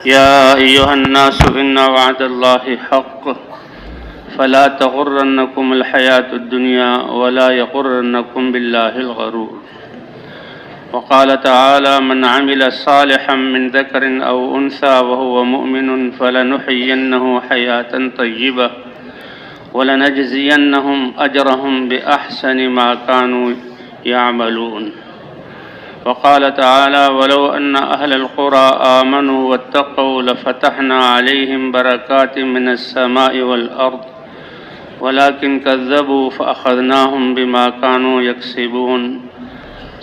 يا أيها الناس إن وعد الله حق فلا تغرنكم الحياة الدنيا ولا يغرنكم بالله الغرور. وقال تعالى: من عمل صالحا من ذكر أو أنثى وهو مؤمن فلنحيينه حياة طيبة ولنجزينهم أجرهم بأحسن ما كانوا يعملون. وقال تعالى: ولو أن أهل القرى آمنوا واتقوا لفتحنا عليهم بركات من السماء والأرض ولكن كذبوا فأخذناهم بما كانوا يكسبون.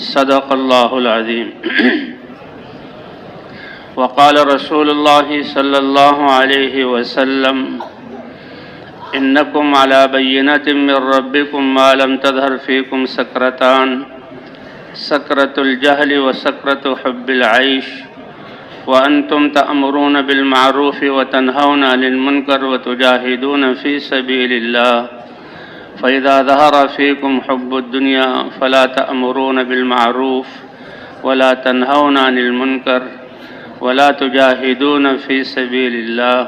صدق الله العظيم. وقال رسول الله صلى الله عليه وسلم: إنكم على بينة من ربكم ما لم تظهر فيكم سكرتان: سكرة الجهل وسكرة حب العيش، وأنتم تأمرون بالمعروف وتنهون عن المنكر وتجاهدون في سبيل الله، فإذا ظهر فيكم حب الدنيا فلا تأمرون بالمعروف ولا تنهون عن المنكر ولا تجاهدون في سبيل الله.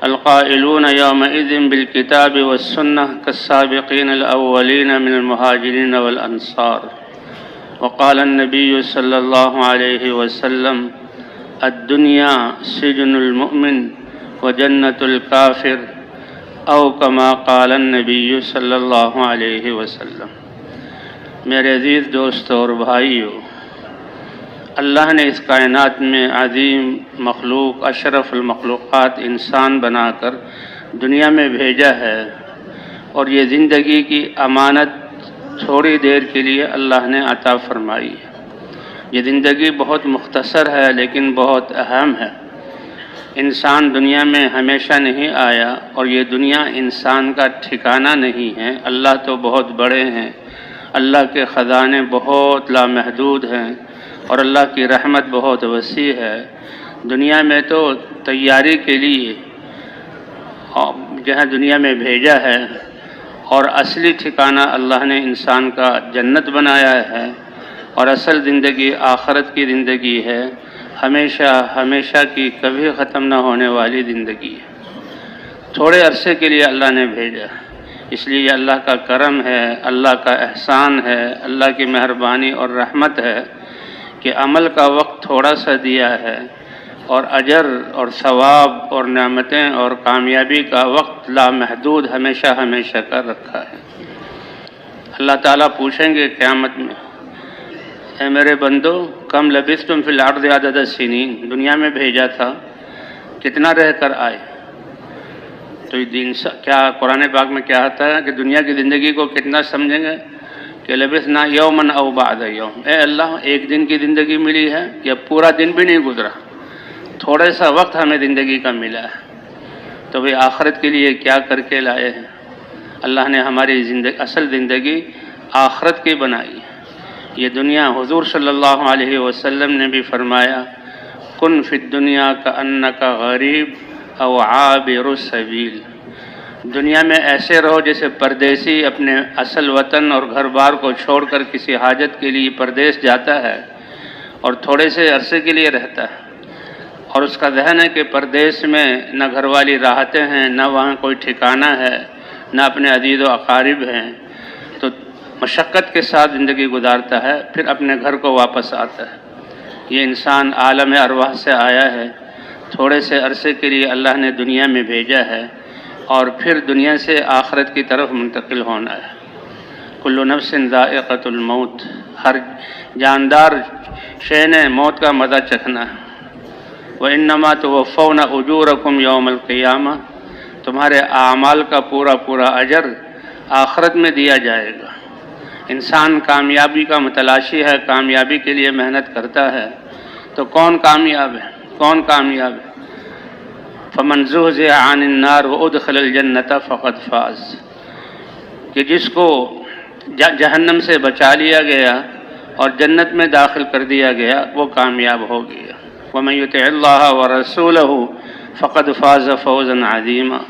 القائلون يومئذ بالكتاب والسنة كالسابقين الأولين من المهاجرين والأنصار. وقال النبي صلى الله عليه وسلم: الدنيا سجن المؤمن وجنة الكافر، او كما قال النبی صلی اللہ علیہ وسلم۔ میرے عزیز دوستوں اور بھائیوں، اللہ نے اس کائنات میں عظیم مخلوق، اشرف المخلوقات انسان بنا کر دنیا میں بھیجا ہے، اور یہ زندگی کی امانت تھوڑی دیر کے لیے اللہ نے عطا فرمائی ہے۔ یہ زندگی بہت مختصر ہے لیکن بہت اہم ہے۔ انسان دنیا میں ہمیشہ نہیں آیا، اور یہ دنیا انسان کا ٹھکانہ نہیں ہے۔ اللہ تو بہت بڑے ہیں، اللہ کے خزانے بہت لامحدود ہیں، اور اللہ کی رحمت بہت وسیع ہے۔ دنیا میں تو تیاری کے لیے جہاں دنیا میں بھیجا ہے، اور اصلی ٹھکانہ اللہ نے انسان کا جنت بنایا ہے، اور اصل زندگی آخرت کی زندگی ہے، ہمیشہ ہمیشہ کی کبھی ختم نہ ہونے والی زندگی ہے۔ تھوڑے عرصے کے لیے اللہ نے بھیجا، اس لیے یہ اللہ کا کرم ہے، اللہ کا احسان ہے، اللہ کی مہربانی اور رحمت ہے کہ عمل کا وقت تھوڑا سا دیا ہے، اور اجر اور ثواب اور نعمتیں اور کامیابی کا وقت لامحدود ہمیشہ ہمیشہ کا رکھا ہے۔ اللہ تعالیٰ پوچھیں گے قیامت میں: اے میرے بندو، کم لبثتم فی الارض عدد السنین، دنیا میں بھیجا تھا، کتنا رہ کر آئے؟ تو یہ کیا قرآن پاک میں کیا آتا ہے کہ دنیا کی زندگی کو کتنا سمجھیں گے کہ لبثنا یومن او بعد یوم، اے اللہ ایک دن کی زندگی ملی ہے یا پورا دن بھی نہیں گزرا، تھوڑے سا وقت ہمیں زندگی کا ملا ہے، تو بھئی آخرت کے لیے کیا کر کے لائے ہیں؟ اللہ نے ہماری اصل زندگی آخرت کی بنائی ہے۔ یہ دنیا، حضور صلی اللہ علیہ وسلم نے بھی فرمایا: کن فی الدنیا کأنک غریب او عابر السبیل، دنیا میں ایسے رہو جیسے پردیسی اپنے اصل وطن اور گھر بار کو چھوڑ کر کسی حاجت کے لیے پردیس جاتا ہے اور تھوڑے سے عرصے کے لیے رہتا ہے، اور اس کا ذہن ہے کہ پردیس میں نہ گھر والی راحتیں ہیں، نہ وہاں کوئی ٹھکانہ ہے، نہ اپنے عزیز و اقارب ہیں، تو مشقت کے ساتھ زندگی گزارتا ہے، پھر اپنے گھر کو واپس آتا ہے۔ یہ انسان عالم ارواح سے آیا ہے، تھوڑے سے عرصے کے لیے اللہ نے دنیا میں بھیجا ہے، اور پھر دنیا سے آخرت کی طرف منتقل ہونا ہے۔ کل نفس ذائقۃ الموت، ہر جاندار شے نے موت کا مزہ چکھنا ہے۔ وَإِنَّمَا تُوَفَّوْنَ أُجُورَكُمْ يَوْمَ الْقِيَامَةِ، تمہارے اعمال کا پورا پورا اجر آخرت میں دیا جائے گا۔ انسان کامیابی کا متلاشی ہے، کامیابی کے لیے محنت کرتا ہے، تو کون کامیاب ہے؟ کون کامیاب ہے؟ فَمَنْ زُحْزِحَ عَنِ النَّارِ وَأُدْخِلَ الْجَنَّةَ فَقَدْ فَازَ، کہ جس کو جہنم سے بچا لیا گیا اور جنت میں داخل کر دیا گیا وہ کامیاب ہو گیا۔ وَمَنْ يُطِعِ اللَّهَ وَرَسُولَهُ فَقَدْ فَازَ فَوْزًا عَظِيمًا،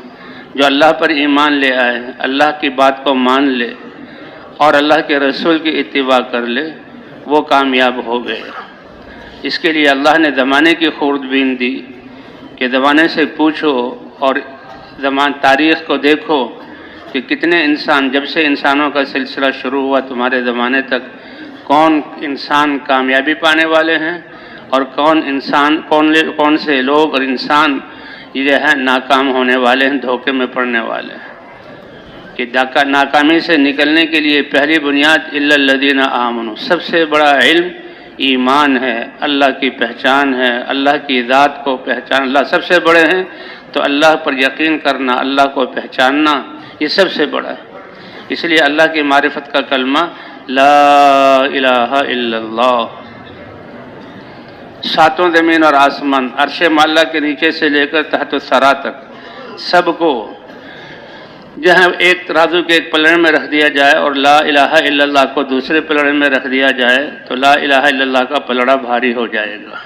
جو اللہ پر ایمان لے آئے، اللہ کی بات کو مان لے اور اللہ کے رسول کی اتباع کر لے، وہ کامیاب ہو گئے۔ اس کے لیے اللہ نے زمانے کی خوردبین دی کہ زمانے سے پوچھو اور تاریخ کو دیکھو کہ کتنے انسان، جب سے انسانوں کا سلسلہ شروع ہوا تمہارے زمانے تک، کون انسان کامیابی پانے والے ہیں اور کون سے لوگ اور انسان یہ ہے ناکام ہونے والے ہیں، دھوکے میں پڑنے والے ہیں۔ کہ ناکامی سے نکلنے کے لیے پہلی بنیاد الا الذین آمنوا، سب سے بڑا علم ایمان ہے، اللہ کی پہچان ہے، اللہ کی ذات کو پہچان، اللہ سب سے بڑے ہیں، تو اللہ پر یقین کرنا، اللہ کو پہچاننا، یہ سب سے بڑا ہے۔ اس لیے اللہ کی معرفت کا کلمہ لا الہ الا اللہ، ساتوں زمین اور آسمان، عرش معلیٰ کے نیچے سے لے کر تحت الثری تک، سب کو جہاں ایک ترازو کے ایک پلڑے میں رکھ دیا جائے اور لا الہ الا اللہ کو دوسرے پلڑے میں رکھ دیا جائے تو لا الہ الا اللہ کا پلڑا بھاری ہو جائے گا۔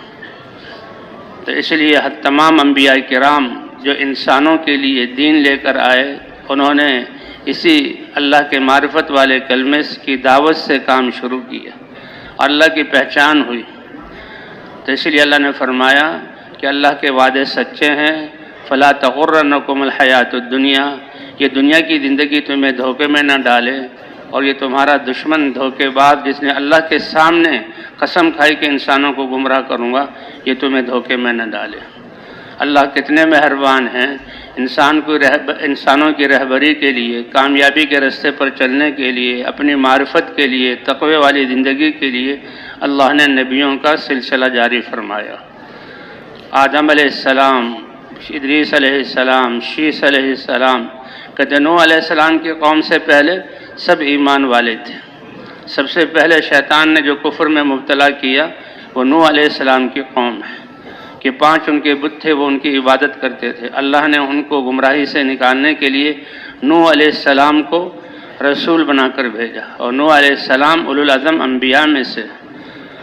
تو اس لیے تمام انبیاء کرام جو انسانوں کے لیے دین لے کر آئے، انہوں نے اسی اللہ کے معرفت والے کلمے کی دعوت سے کام شروع کیا اور اللہ کی پہچان ہوئی۔ تو اس لیے اللہ نے فرمایا کہ اللہ کے وعدے سچے ہیں، فلا تغرنکم الحیات الدنیا، یہ دنیا کی زندگی تمہیں دھوکے میں نہ ڈالے، اور یہ تمہارا دشمن دھوکے باز جس نے اللہ کے سامنے قسم کھائی کہ انسانوں کو گمراہ کروں گا، یہ تمہیں دھوکے میں نہ ڈالے۔ اللہ کتنے مہربان ہیں، انسانوں کی رہبری کے لیے، کامیابی کے راستے پر چلنے کے لیے، اپنی معرفت کے لیے، تقوی والی زندگی کے لیے اللہ نے نبیوں کا سلسلہ جاری فرمایا۔ آدم علیہ السلام، ادریس علیہ السلام، شیس علیہ السلام، کہ نوح علیہ السلام کی قوم سے پہلے سب ایمان والے تھے۔ سب سے پہلے شیطان نے جو کفر میں مبتلا کیا وہ نوح علیہ السلام کی قوم ہے، کہ 5 ان کے بت تھے، وہ ان کی عبادت کرتے تھے۔ اللہ نے ان کو گمراہی سے نکالنے کے لیے نوح علیہ السلام کو رسول بنا کر بھیجا، اور نوح علیہ السلام اولو العزم انبیاء میں سے،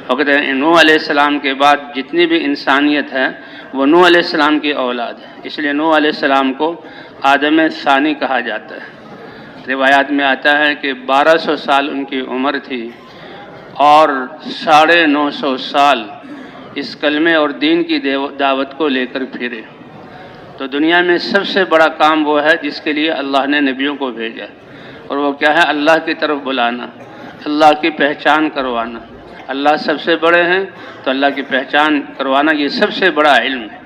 اور کہتے ہیں نوح علیہ السلام کے بعد جتنی بھی انسانیت ہے وہ نوح علیہ السلام کی اولاد ہے، اس لیے نوح علیہ السلام کو آدم ثانی کہا جاتا ہے۔ روایات میں آتا ہے کہ 1200 سال ان کی عمر تھی اور 950 سال اس کلمے اور دین کی دعوت کو لے کر پھرے۔ تو دنیا میں سب سے بڑا کام وہ ہے جس کے لیے اللہ نے نبیوں کو بھیجا، اور وہ کیا ہے؟ اللہ کی طرف بلانا، اللہ کی پہچان کروانا۔ اللہ سب سے بڑے ہیں تو اللہ کی پہچان کروانا، یہ سب سے بڑا علم ہے،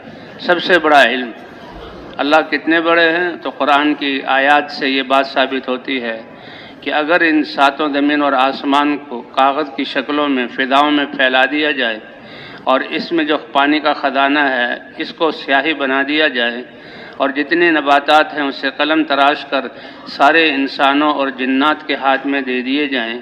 سب سے بڑا علم۔ اللہ کتنے بڑے ہیں تو قرآن کی آیات سے یہ بات ثابت ہوتی ہے کہ اگر ان 7 زمین اور آسمان کو کاغذ کی شکلوں میں فضاؤں میں پھیلا دیا جائے اور اس میں جو پانی کا خزانہ ہے اس کو سیاہی بنا دیا جائے اور جتنے نباتات ہیں اسے قلم تراش کر سارے انسانوں اور جنات کے ہاتھ میں دے دیے جائیں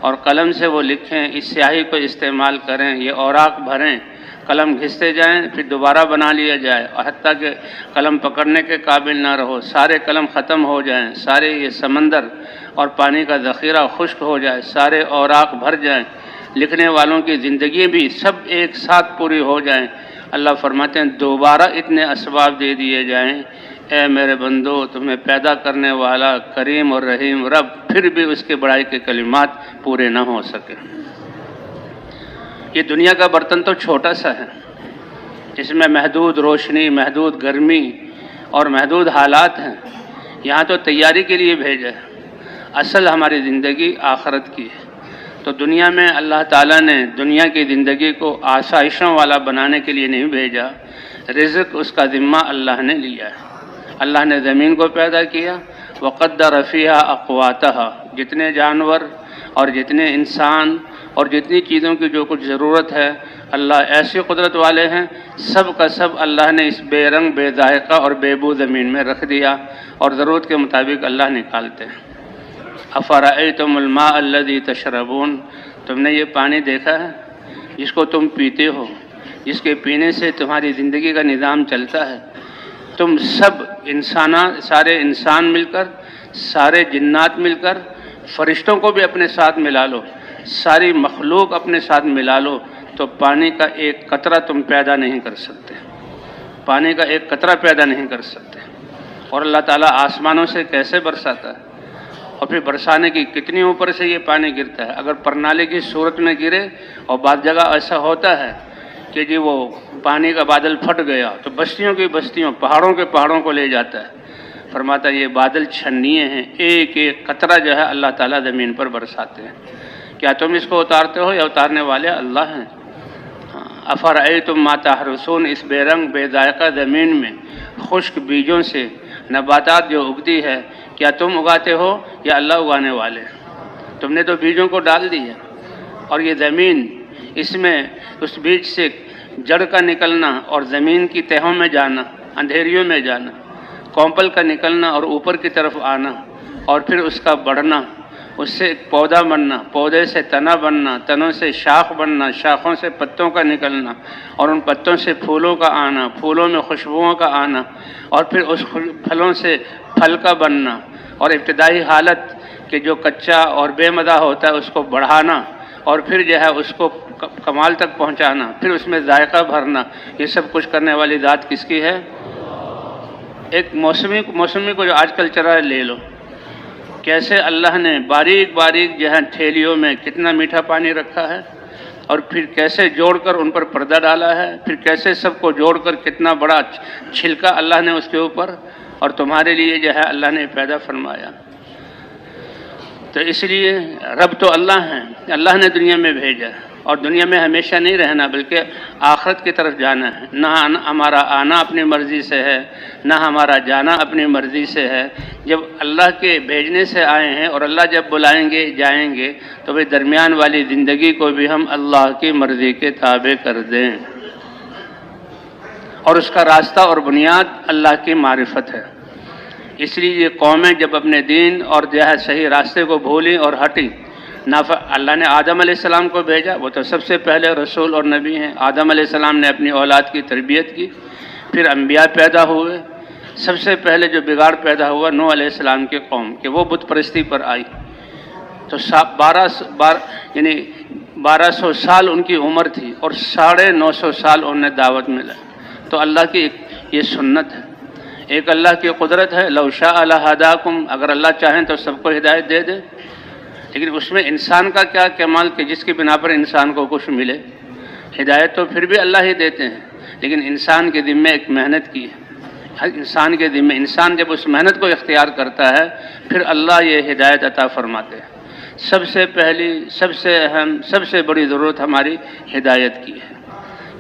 اور قلم سے وہ لکھیں، اس سیاہی کو استعمال کریں، یہ اوراق بھریں، قلم گھستے جائیں، پھر دوبارہ بنا لیا جائے، اور حتیٰ کہ قلم پکڑنے کے قابل نہ رہو، سارے قلم ختم ہو جائیں، سارے یہ سمندر اور پانی کا ذخیرہ خشک ہو جائے، سارے اوراق بھر جائیں، لکھنے والوں کی زندگی بھی سب ایک ساتھ پوری ہو جائیں، اللہ فرماتے ہیں دوبارہ اتنے اسباب دے دیے جائیں، اے میرے بندو تمہیں پیدا کرنے والا کریم اور رحیم رب پھر بھی اس کے بڑائی کے کلمات پورے نہ ہو سکے۔ یہ دنیا کا برتن تو چھوٹا سا ہے، اس میں محدود روشنی، محدود گرمی اور محدود حالات ہیں، یہاں تو تیاری کے لیے بھیجا ہے، اصل ہماری زندگی آخرت کی ہے۔ تو دنیا میں اللہ تعالیٰ نے دنیا کی زندگی کو آسائشوں والا بنانے کے لیے نہیں بھیجا، رزق اس کا ذمہ اللہ نے لیا ہے۔ اللہ نے زمین کو پیدا کیا، وقدر فیہا اقواتہا، جتنے جانور اور جتنے انسان اور جتنی چیزوں کی جو کچھ ضرورت ہے، اللہ ایسی قدرت والے ہیں، سب کا سب اللہ نے اس بے رنگ بے ذائقہ اور بے بو زمین میں رکھ دیا اور ضرورت کے مطابق اللہ نکالتے ہیں۔ افرأیتم الماء الذی تشربون، تم نے یہ پانی دیکھا ہے جس کو تم پیتے ہو، جس کے پینے سے تمہاری زندگی کا نظام چلتا ہے؟ تم سب سارے انسان مل کر، سارے جنات مل کر، فرشتوں کو بھی اپنے ساتھ ملا لو، ساری مخلوق اپنے ساتھ ملا لو تو پانی کا ایک قطرہ تم پیدا نہیں کر سکتے، پانی کا ایک قطرہ پیدا نہیں کر سکتے۔ اور اللہ تعالیٰ آسمانوں سے کیسے برساتا ہے، اور پھر برسانے کی کتنی اوپر سے یہ پانی گرتا ہے، اگر پرنالے کی صورت میں گرے، اور بعض جگہ ایسا ہوتا ہے کہ جی وہ پانی کا بادل پھٹ گیا تو بستیوں کی بستیوں، پہاڑوں کے پہاڑوں کو لے جاتا ہے۔ فرماتا ہے یہ بادل چھنیے ہیں، ایک ایک قطرہ جو ہے اللہ تعالیٰ زمین پر برساتے ہیں۔ کیا تم اس کو اتارتے ہو یا اتارنے والے اللہ ہیں؟ افرأیتم ما تحرثون، اس بے رنگ بے ذائقہ زمین میں خشک بیجوں سے نباتات جو اگتی ہے، کیا تم اگاتے ہو یا اللہ اگانے والے؟ تم نے تو بیجوں کو ڈال دی ہے، اور یہ زمین، اس میں اس بیج سے جڑ کا نکلنا اور زمین کی تہوں میں جانا، اندھیریوں میں جانا، کونپل کا نکلنا اور اوپر کی طرف آنا، اور پھر اس کا بڑھنا، اس سے ایک پودا بننا، پودے سے تنا بننا، تنوں سے شاخ بننا، شاخوں سے پتوں کا نکلنا، اور ان پتوں سے پھولوں کا آنا، پھولوں میں خوشبوؤں کا آنا، اور پھر اس پھلوں سے پھل کا بننا، اور ابتدائی حالت کہ جو کچا اور بے مزہ ہوتا ہے اس کو بڑھانا، اور پھر جو ہے اس کو کمال تک پہنچانا، پھر اس میں ذائقہ بھرنا، یہ سب کچھ کرنے والی ذات کس کی ہے؟ ایک موسمی کو جو آج کل چل رہا ہے لے لو، کیسے اللہ نے باریک باریک جو ہے ٹھیلیوں میں کتنا میٹھا پانی رکھا ہے، اور پھر کیسے جوڑ کر ان پر پردہ ڈالا ہے، پھر کیسے سب کو جوڑ کر کتنا بڑا چھلکا اللہ نے اس کے اوپر، اور تمہارے لیے جو ہے اللہ نے پیدا فرمایا۔ تو اس لیے رب تو اللہ ہیں، اللہ نے دنیا میں بھیجا، اور دنیا میں ہمیشہ نہیں رہنا بلکہ آخرت کی طرف جانا ہے۔ نہ ہمارا آنا اپنی مرضی سے ہے، نہ ہمارا جانا اپنی مرضی سے ہے۔ جب اللہ کے بھیجنے سے آئے ہیں اور اللہ جب بلائیں گے جائیں گے، تو بھئی درمیان والی زندگی کو بھی ہم اللہ کی مرضی کے تابع کر دیں، اور اس کا راستہ اور بنیاد اللہ کی معرفت ہے۔ اس لیے یہ قومیں جب اپنے دین اور جو ہے صحیح راستے کو بھولیں اور ہٹیں، اللہ نے آدم علیہ السلام کو بھیجا، وہ تو سب سے پہلے رسول اور نبی ہیں۔ آدم علیہ السلام نے اپنی اولاد کی تربیت کی، پھر انبیاء پیدا ہوئے۔ سب سے پہلے جو بگاڑ پیدا ہوا نوح علیہ السلام کی قوم کہ وہ بت پرستی پر آئی، تو 1200 سال ان کی عمر تھی، اور 950 سال انہیں دعوت ملا۔ تو اللہ کی یہ سنت ہے، ایک اللہ کی قدرت ہے، لو شاء لہداکم، اگر اللہ چاہیں تو سب کو ہدایت دے دے، لیکن اس میں انسان کا کیا کمال کہ جس کی بنا پر انسان کو کچھ ملے۔ ہدایت تو پھر بھی اللہ ہی دیتے ہیں، لیکن انسان کے ذمہ ایک محنت کی ہے، ہر انسان کے ذمہ، انسان جب اس محنت کو اختیار کرتا ہے پھر اللہ یہ ہدایت عطا فرماتے ہیں۔ سب سے پہلی، سب سے اہم، سب سے بڑی ضرورت ہماری ہدایت کی ہے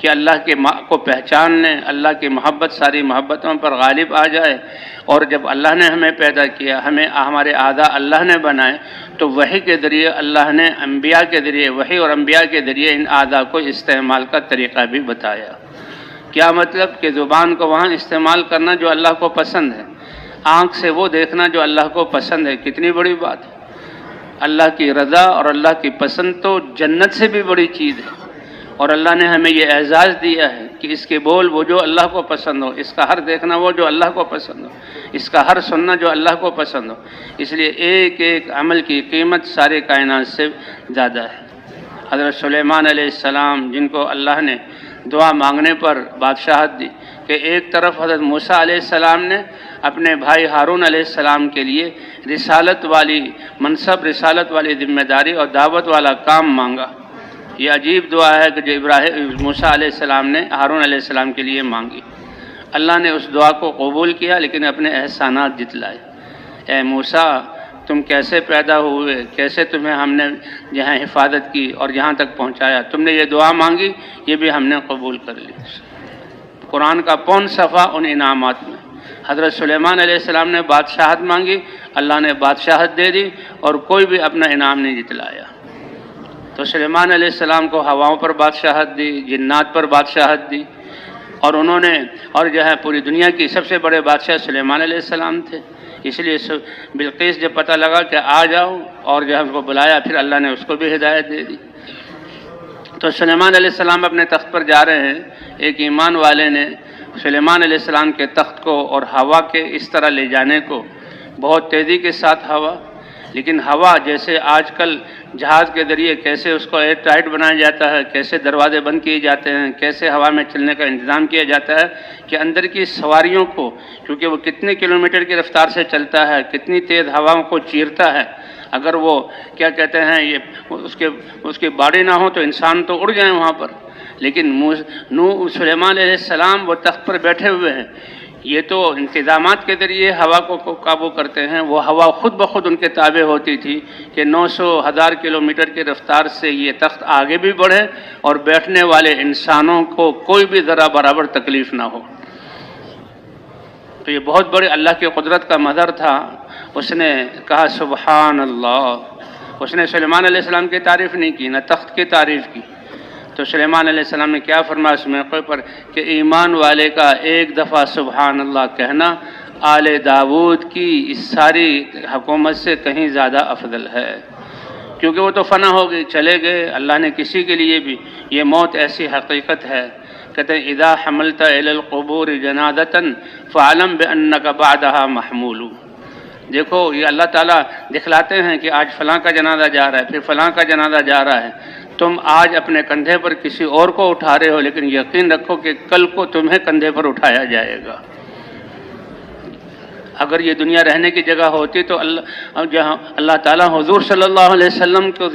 کہ اللہ کے کو پہچان لیں، اللہ کی محبت ساری محبتوں پر غالب آ جائے، اور جب اللہ نے ہمیں پیدا کیا، ہمارے اعضاء اللہ نے بنائے، تو وحی کے ذریعے اللہ نے انبیاء کے ذریعے، وحی اور انبیاء کے ذریعے ان اعضاء کو استعمال کا طریقہ بھی بتایا۔ کیا مطلب کہ زبان کو وہاں استعمال کرنا جو اللہ کو پسند ہے، آنکھ سے وہ دیکھنا جو اللہ کو پسند ہے، کتنی بڑی بات ہے۔ اللہ کی رضا اور اللہ کی پسند تو جنت سے بھی بڑی چیز ہے، اور اللہ نے ہمیں یہ اعزاز دیا ہے کہ اس کے بول وہ جو اللہ کو پسند ہو، اس کا ہر دیکھنا وہ جو اللہ کو پسند ہو، اس کا ہر سننا جو اللہ کو پسند ہو۔ اس لیے ایک ایک عمل کی قیمت سارے کائنات سے زیادہ ہے۔ حضرت سلیمان علیہ السلام، جن کو اللہ نے دعا مانگنے پر بادشاہت دی، کہ ایک طرف حضرت موسیٰ علیہ السلام نے اپنے بھائی ہارون علیہ السلام کے لیے رسالت والی منصب، رسالت والی ذمہ داری اور دعوت والا کام مانگا۔ یہ عجیب دعا ہے کہ جو موسیٰ علیہ السلام نے ہارون علیہ السلام کے لیے مانگی۔ اللہ نے اس دعا کو قبول کیا، لیکن اپنے احسانات جتلائے۔ اے موسیٰ، تم کیسے پیدا ہوئے، کیسے تمہیں ہم نے جہاں حفاظت کی اور جہاں تک پہنچایا، تم نے یہ دعا مانگی، یہ بھی ہم نے قبول کر لی۔ قرآن کا پون صفحہ ان انعامات میں۔ حضرت سلیمان علیہ السلام نے بادشاہت مانگی، اللہ نے بادشاہت دے دی، اور کوئی بھی اپنا انعام نہیں جتلایا۔ تو سلیمان علیہ السلام کو ہواؤں پر بادشاہت دی، جنات پر بادشاہت دی، اور انہوں نے، اور جو ہے پوری دنیا کی سب سے بڑے بادشاہ سلیمان علیہ السلام تھے۔ اس لیے بلقیس جب پتہ لگا کہ آ جاؤ، اور جو ہے ان کو بلایا، پھر اللہ نے اس کو بھی ہدایت دے دی۔ تو سلیمان علیہ السلام اپنے تخت پر جا رہے ہیں، ایک ایمان والے نے سلیمان علیہ السلام کے تخت کو اور ہوا کے اس طرح لے جانے کو، بہت تیزی کے ساتھ ہوا، لیکن ہوا جیسے آج کل جہاز کے ذریعے کیسے اس کو ایئر ٹائٹ بنایا جاتا ہے، کیسے دروازے بند کیے جاتے ہیں، کیسے ہوا میں چلنے کا انتظام کیا جاتا ہے کہ اندر کی سواریوں کو، کیونکہ وہ کتنے کلومیٹر کی رفتار سے چلتا ہے، کتنی تیز ہواؤں کو چیرتا ہے، اگر وہ کیا کہتے ہیں یہ اس کی باڈی نہ ہو تو انسان تو اڑ جائیں وہاں پر، لیکن سلیمان علیہ السلام وہ تخت پر بیٹھے ہوئے ہیں، یہ تو انتظامات کے ذریعے ہوا کو قابو کرتے ہیں، وہ ہوا خود بخود ان کے تابع ہوتی تھی کہ 900,000 کلومیٹر کی رفتار سے یہ تخت آگے بھی بڑھے اور بیٹھنے والے انسانوں کو کوئی بھی ذرا برابر تکلیف نہ ہو۔ تو یہ بہت بڑی اللہ کی قدرت کا مظہر تھا۔ اس نے کہا سبحان اللہ، اس نے سلیمان علیہ السلام کی تعریف نہیں کی، نہ تخت کی تعریف کی۔ تو سلیمان علیہ السلام نے کیا فرمایا اس موقع پر کہ ایمان والے کا ایک دفعہ سبحان اللہ کہنا آل داود کی اس ساری حکومت سے کہیں زیادہ افضل ہے، کیونکہ وہ تو فنا ہو گئی، چلے گئے۔ اللہ نے کسی کے لیے بھی، یہ موت ایسی حقیقت ہے، کہتے ہیں اذا حملت الی القبور جنازۃ فاعلم بانک بعدها محمول۔ دیکھو یہ اللہ تعالیٰ دکھلاتے ہیں کہ آج فلاں کا جنازہ جا رہا ہے، پھر فلاں کا جنازہ جا رہا ہے، تم آج اپنے کندھے پر کسی اور کو اٹھا رہے ہو، لیکن یقین رکھو کہ کل کو تمہیں کندھے پر اٹھایا جائے گا۔ اگر یہ دنیا رہنے کی جگہ ہوتی تو اللہ تعالیٰ حضور صلی اللہ علیہ وسلم کو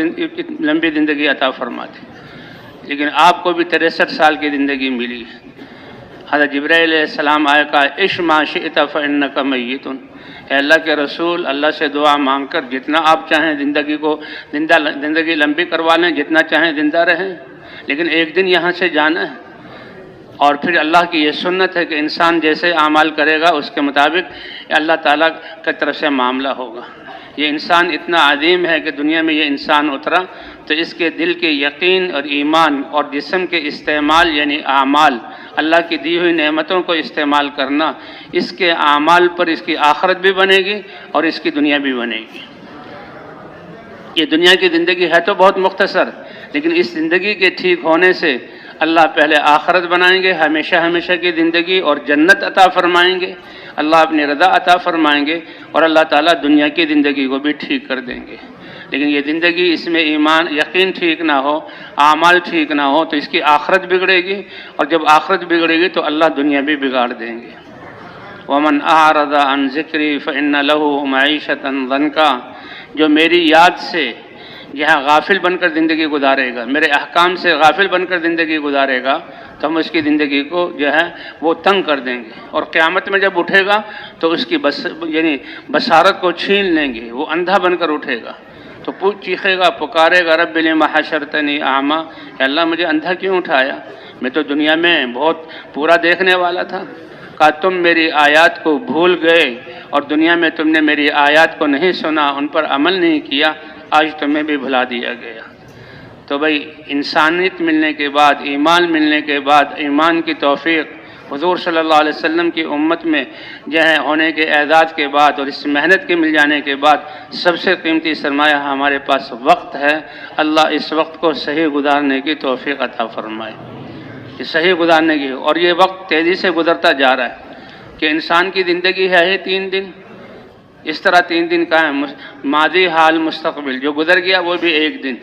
لمبی زندگی عطا فرماتے، لیکن آپ کو بھی 63 سال کی زندگی ملی۔ حضرت جبرائیل علیہ السلام آئے کہا عش ما شئت فإنک میت، اے اللہ کے رسول، اللہ سے دعا مانگ کر جتنا آپ چاہیں زندگی لمبی کروا لیں، جتنا چاہیں زندہ رہیں، لیکن ایک دن یہاں سے جانا ہے۔ اور پھر اللہ کی یہ سنت ہے کہ انسان جیسے اعمال کرے گا اس کے مطابق اللہ تعالیٰ کی طرف سے معاملہ ہوگا۔ یہ انسان اتنا عظیم ہے کہ دنیا میں یہ انسان اترا تو اس کے دل کے یقین اور ایمان اور جسم کے استعمال یعنی اعمال، اللہ کی دی ہوئی نعمتوں کو استعمال کرنا، اس کے اعمال پر اس کی آخرت بھی بنے گی اور اس کی دنیا بھی بنے گی۔ یہ دنیا کی زندگی ہے تو بہت مختصر، لیکن اس زندگی کے ٹھیک ہونے سے اللہ پہلے آخرت بنائیں گے، ہمیشہ ہمیشہ کی زندگی اور جنت عطا فرمائیں گے، اللہ اپنی رضا عطا فرمائیں گے، اور اللہ تعالیٰ دنیا کی زندگی کو بھی ٹھیک کر دیں گے۔ لیکن یہ زندگی اس میں ایمان یقین ٹھیک نہ ہو، اعمال ٹھیک نہ ہو تو اس کی آخرت بگڑے گی، اور جب آخرت بگڑے گی تو اللہ دنیا بھی بگاڑ دیں گے۔ وَمَنْ أَعْرَضَ عَنْ ذِكْرِي فَإِنَّ لَهُ مَعِيشَةً ضَنْكًا، جو میری یاد سے یہاں غافل بن کر زندگی گزارے گا، میرے احکام سے غافل بن کر زندگی گزارے گا، تو ہم اس کی زندگی کو جو ہے وہ تنگ کر دیں گے، اور قیامت میں جب اٹھے گا تو اس کی یعنی بصارت کو چھین لیں گے، وہ اندھا بن کر اٹھے گا، تو چیخے گا، پکارے گا رب لم حشرتنی اعمیٰ، کہ اللہ مجھے اندھا کیوں اٹھایا، میں تو دنیا میں بہت پورا دیکھنے والا تھا۔ کہا تم میری آیات کو بھول گئے اور دنیا میں تم نے میری آیات کو نہیں سنا، ان پر عمل نہیں کیا، آج تمہیں بھی بھلا دیا گیا۔ تو بھائی انسانیت ملنے کے بعد، ایمان ملنے کے بعد، ایمان کی توفیق حضور صلی اللہ علیہ وسلم کی امت میں جو ہے ہونے کے اعزاز کے بعد اور اس محنت کے مل جانے کے بعد سب سے قیمتی سرمایہ ہمارے پاس وقت ہے۔ اللہ اس وقت کو صحیح گزارنے کی توفیق عطا فرمائے، کہ صحیح گزارنے کی، اور یہ وقت تیزی سے گزرتا جا رہا ہے کہ انسان کی زندگی ہے ہی 3 دن، اس طرح 3 دن کا ہے، ماضی حال مستقبل، جو گزر گیا وہ بھی 1 دن،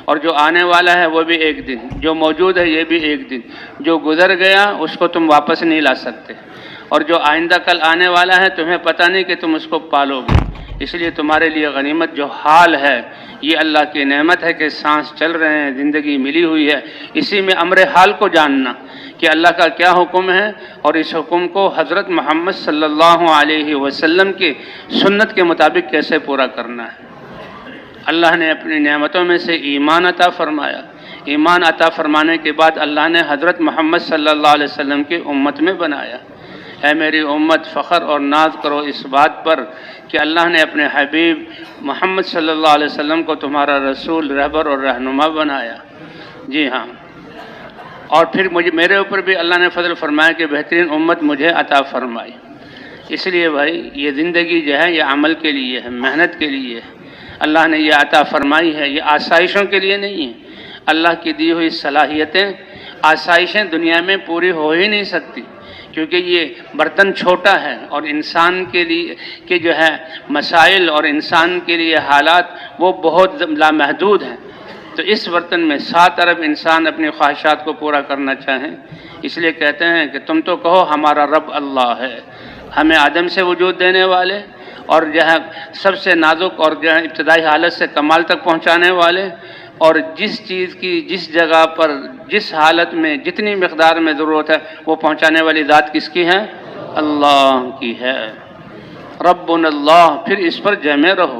اور جو آنے والا ہے وہ بھی 1 دن، جو موجود ہے یہ بھی 1 دن، جو گزر گیا اس کو تم واپس نہیں لا سکتے، اور جو آئندہ کل آنے والا ہے تمہیں پتہ نہیں کہ تم اس کو پالو گے، اس لیے تمہارے لیے غنیمت جو حال ہے یہ اللہ کی نعمت ہے کہ سانس چل رہے ہیں، زندگی ملی ہوئی ہے، اسی میں امر حال کو جاننا کہ اللہ کا کیا حکم ہے، اور اس حکم کو حضرت محمد صلی اللہ علیہ وسلم کی سنت کے مطابق کیسے پورا کرنا ہے۔ اللہ نے اپنی نعمتوں میں سے ایمان عطا فرمایا، ایمان عطا فرمانے کے بعد اللہ نے حضرت محمد صلی اللہ علیہ وسلم کی امت میں بنایا۔ اے میری امت فخر اور ناز کرو اس بات پر کہ اللہ نے اپنے حبیب محمد صلی اللہ علیہ وسلم کو تمہارا رسول، رہبر اور رہنما بنایا۔ جی ہاں، اور پھر میرے اوپر بھی اللہ نے فضل فرمایا کہ بہترین امت مجھے عطا فرمائی۔ اس لیے بھائی یہ زندگی جو ہے یہ عمل کے لیے ہے، محنت کے لیے ہے، اللہ نے یہ عطا فرمائی ہے، یہ آسائشوں کے لیے نہیں ہے۔ اللہ کی دی ہوئی صلاحیتیں، آسائشیں دنیا میں پوری ہو ہی نہیں سکتی، کیونکہ یہ برتن چھوٹا ہے اور انسان کے لیے کہ جو ہے مسائل اور انسان کے لیے حالات وہ بہت لامحدود ہیں، تو اس برتن میں 7 ارب انسان اپنی خواہشات کو پورا کرنا چاہیں، اس لیے کہتے ہیں کہ تم تو کہو ہمارا رب اللہ ہے، ہمیں آدم سے وجود دینے والے اور جو ہے سب سے نازک اور جو ہے ابتدائی حالت سے کمال تک پہنچانے والے، اور جس چیز کی جس جگہ پر جس حالت میں جتنی مقدار میں ضرورت ہے وہ پہنچانے والی ذات کس کی ہے؟ اللہ کی ہے۔ ربنا اللہ، پھر اس پر جمع رہو۔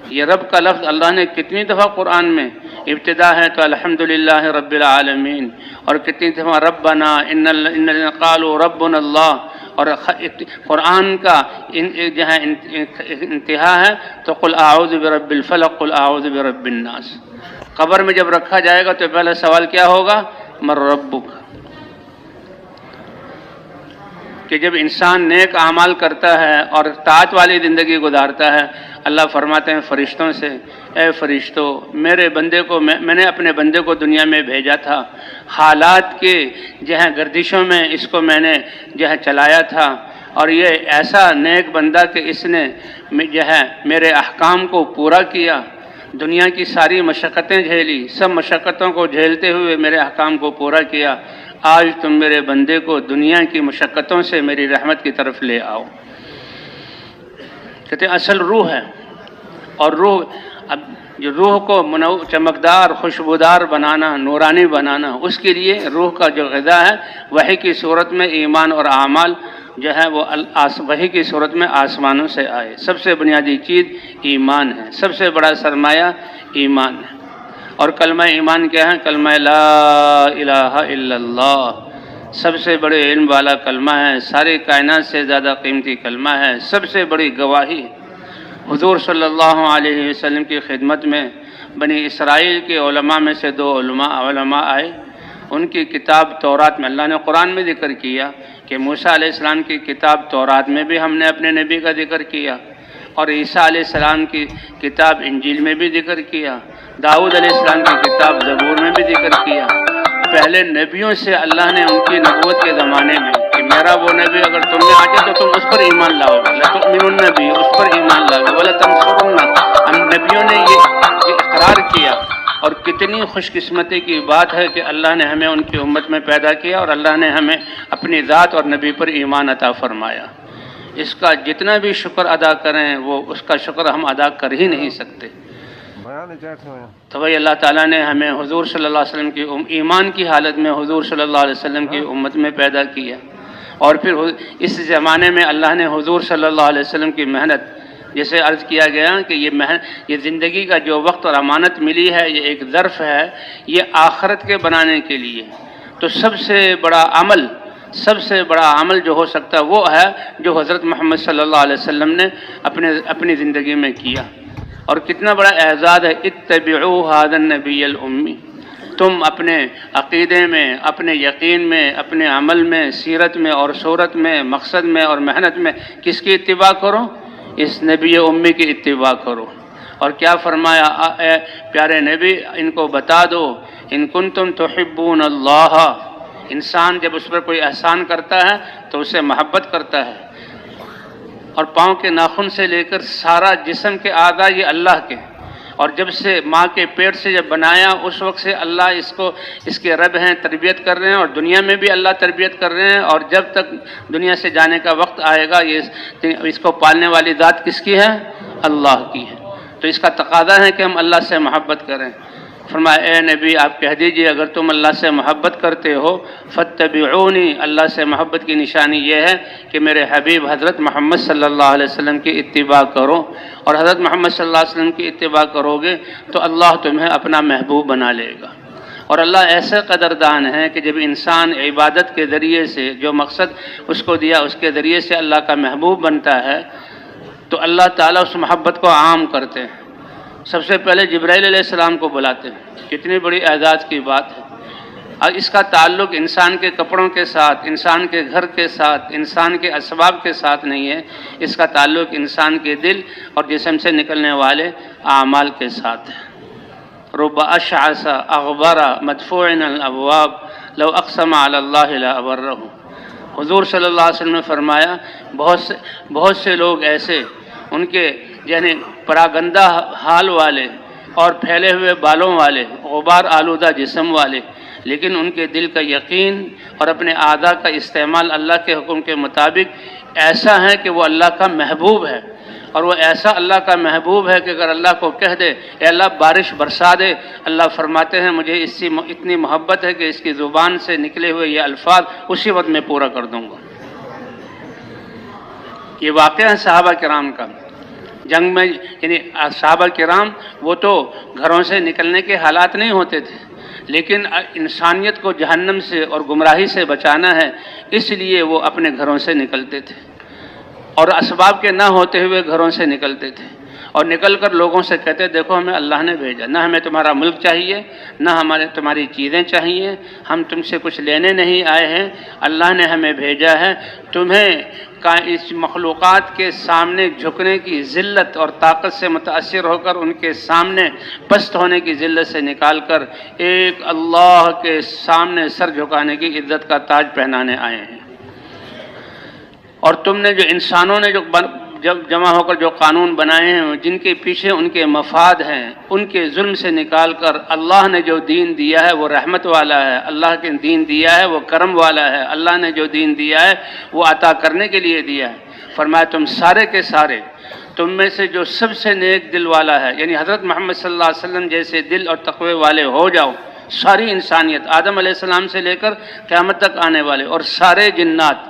یہ رب کا لفظ اللہ نے کتنی دفعہ قرآن میں ابتدا ہے تو الحمدللہ رب العالمین، اور کتنی دفعہ ربنا ان الذین قالوا ربنا اللہ، اور قرآن کا جہاں انتہا ہے تو قل اعوذ برب الفلق قل اعوذ برب الناس۔ قبر میں جب رکھا جائے گا تو پہلا سوال کیا ہوگا؟ من ربک؟ کہ جب انسان نیک اعمال کرتا ہے اور طاعت والی زندگی گزارتا ہے، اللہ فرماتے ہیں فرشتوں سے، اے فرشتوں، میرے بندے کو میں نے اپنے بندے کو دنیا میں بھیجا تھا، حالات کے جہاں گردشوں میں اس کو میں نے جہاں چلایا تھا، اور یہ ایسا نیک بندہ کہ اس نے جو ہے میرے احکام کو پورا کیا، دنیا کی ساری مشقتیں جھیلی، سب مشقتوں کو جھیلتے ہوئے میرے احکام کو پورا کیا، آج تم میرے بندے کو دنیا کی مشقتوں سے میری رحمت کی طرف لے آؤ۔ کہتے ہیں اصل روح ہے، اور روح اب جو روح کو چمکدار خوشبودار بنانا، نورانی بنانا، اس کے لیے روح کا جو غذا ہے وحی کی صورت میں ایمان اور اعمال جو ہے وہ وحی کی صورت میں آسمانوں سے آئے۔ سب سے بنیادی چیز ایمان ہے، سب سے بڑا سرمایہ ایمان ہے۔ اور کلمہ ایمان کیا ہے؟ کلمہ لا الہ الا اللہ، سب سے بڑے علم والا کلمہ ہے، ساری کائنات سے زیادہ قیمتی کلمہ ہے، سب سے بڑی گواہی۔ حضور صلی اللہ علیہ وسلم کی خدمت میں بنی اسرائیل کے علماء میں سے دو علماء آئے، ان کی کتاب تورات میں اللہ نے قرآن میں ذکر کیا کہ موسیٰ علیہ السلام کی کتاب تورات میں بھی ہم نے اپنے نبی کا ذکر کیا، اور عیسیٰ علیہ السلام کی کتاب انجیل میں بھی ذکر کیا، داؤد علیہ السلام کی کتاب زبور میں بھی ذکر کیا۔ پہلے نبیوں سے اللہ نے ان کی نبوت کے زمانے میں کہ میرا وہ نبی اگر تم میں آ جائے تو تم اس پر ایمان لاؤ گے، لَتُؤْمِنُنَّ بِهِ، اس پر ایمان لاؤ گے، وَلَتَنْصُرُنَّهُ، ہم نبیوں نے یہ اقرار کیا۔ اور کتنی خوش قسمتی کی بات ہے کہ اللہ نے ہمیں ان کی امت میں پیدا کیا، اور اللہ نے ہمیں اپنی ذات اور نبی پر ایمان عطا فرمایا۔ اس کا جتنا بھی شکر ادا کریں وہ اس کا شکر ہم ادا کر ہی نہیں سکتے۔ تو بھائی اللہ تعالیٰ نے ہمیں حضور صلی اللہ علیہ وسلم کی ایمان کی حالت میں حضور صلی اللہ علیہ وسلم کی امت میں پیدا کیا، اور پھر اس زمانے میں اللہ نے حضور صلی اللہ علیہ وسلم کی محنت، جیسے عرض کیا گیا کہ یہ زندگی کا جو وقت اور امانت ملی ہے یہ ایک ظرف ہے، یہ آخرت کے بنانے کے لیے۔ تو سب سے بڑا عمل جو ہو سکتا ہے وہ ہے جو حضرت محمد صلی اللہ علیہ وسلم نے اپنی زندگی میں کیا۔ اور کتنا بڑا اعزاز ہے، اتبعوا ھذا النبی الامی، تم اپنے عقیدے میں، اپنے یقین میں، اپنے عمل میں، سیرت میں اور صورت میں، مقصد میں اور محنت میں کس کی اتباع کرو؟ اس نبی امی کی اتباع کرو۔ اور کیا فرمایا؟ اے پیارے نبی ان کو بتا دو، ان کنتم تحبون اللہ، انسان جب اس پر کوئی احسان کرتا ہے تو اسے محبت کرتا ہے، اور پاؤں کے ناخن سے لے کر سارا جسم کے اعضاء یہ اللہ کے، اور جب سے ماں کے پیٹ سے جب بنایا اس وقت سے اللہ اس کے رب ہیں، تربیت کر رہے ہیں، اور دنیا میں بھی اللہ تربیت کر رہے ہیں، اور جب تک دنیا سے جانے کا وقت آئے گا اس کو پالنے والی ذات کس کی ہے؟ اللہ کی ہے۔ تو اس کا تقاضا ہے کہ ہم اللہ سے محبت کریں۔ فرمایا اے نبی آپ کہہ دیجئے اگر تم اللہ سے محبت کرتے ہو فاتبعونی، اللہ سے محبت کی نشانی یہ ہے کہ میرے حبیب حضرت محمد صلی اللہ علیہ وسلم کی اتباع کرو، اور حضرت محمد صلی اللہ علیہ وسلم کی اتباع کرو گے تو اللہ تمہیں اپنا محبوب بنا لے گا۔ اور اللہ ایسے قدردان ہے کہ جب انسان عبادت کے ذریعے سے جو مقصد اس کو دیا اس کے ذریعے سے اللہ کا محبوب بنتا ہے تو اللہ تعالیٰ اس محبت کو عام کرتے ہیں۔ سب سے پہلے جبرائیل علیہ السلام کو بلاتے ہیں، کتنی بڑی اعزاز کی بات ہے۔ اور اس کا تعلق انسان کے کپڑوں کے ساتھ، انسان کے گھر کے ساتھ، انسان کے اسباب کے ساتھ نہیں ہے، اس کا تعلق انسان کے دل اور جسم سے نکلنے والے اعمال کے ساتھ ہے۔ رب اشعث اغبر مدفوع الابواب لو اقسم علی اللہ لابرہ، حضور صلی اللہ علیہ وسلم نے فرمایا بہت سے لوگ ایسے ان کے یعنی پراگندہ حال والے اور پھیلے ہوئے بالوں والے، غبار آلودہ جسم والے، لیکن ان کے دل کا یقین اور اپنے اعضاء کا استعمال اللہ کے حکم کے مطابق ایسا ہے کہ وہ اللہ کا محبوب ہے۔ اور وہ ایسا اللہ کا محبوب ہے کہ اگر اللہ کو کہہ دے اے اللہ بارش برسا دے، اللہ فرماتے ہیں مجھے اس سے اتنی محبت ہے کہ اس کی زبان سے نکلے ہوئے یہ الفاظ اسی وقت میں پورا کر دوں گا۔ یہ واقعہ ہے صحابہ کرام کا جنگ میں، یعنی صحابہ کرام وہ تو گھروں سے نکلنے کے حالات نہیں ہوتے تھے، لیکن انسانیت کو جہنم سے اور گمراہی سے بچانا ہے، اس لیے وہ اپنے گھروں سے نکلتے تھے اور اسباب کے نہ ہوتے ہوئے گھروں سے نکلتے تھے، اور نکل کر لوگوں سے کہتے دیکھو ہمیں اللہ نے بھیجا، نہ ہمیں تمہارا ملک چاہیے، نہ تمہاری چیزیں چاہیے، ہم تم سے کچھ لینے نہیں آئے ہیں، اللہ نے ہمیں بھیجا ہے تمہیں اس مخلوقات کے سامنے جھکنے کی ذلت اور طاقت سے متاثر ہو کر ان کے سامنے پست ہونے کی ذلت سے نکال کر ایک اللہ کے سامنے سر جھکانے کی عزت کا تاج پہنانے آئے ہیں۔ اور تم نے جو انسانوں نے جب جمع ہو کر جو قانون بنائے ہیں، جن کے پیچھے ان کے مفاد ہیں، ان کے ظلم سے نکال کر اللہ نے جو دین دیا ہے وہ رحمت والا ہے، اللہ کے دین دیا ہے وہ کرم والا ہے، اللہ نے جو دین دیا ہے وہ عطا کرنے کے لیے دیا ہے۔ فرمایا تم سارے کے سارے تم میں سے جو سب سے نیک دل والا ہے، یعنی حضرت محمد صلی اللہ علیہ وسلم جیسے دل اور تقوی والے ہو جاؤ، ساری انسانیت آدم علیہ السلام سے لے کر قیامت تک آنے والے اور سارے جنات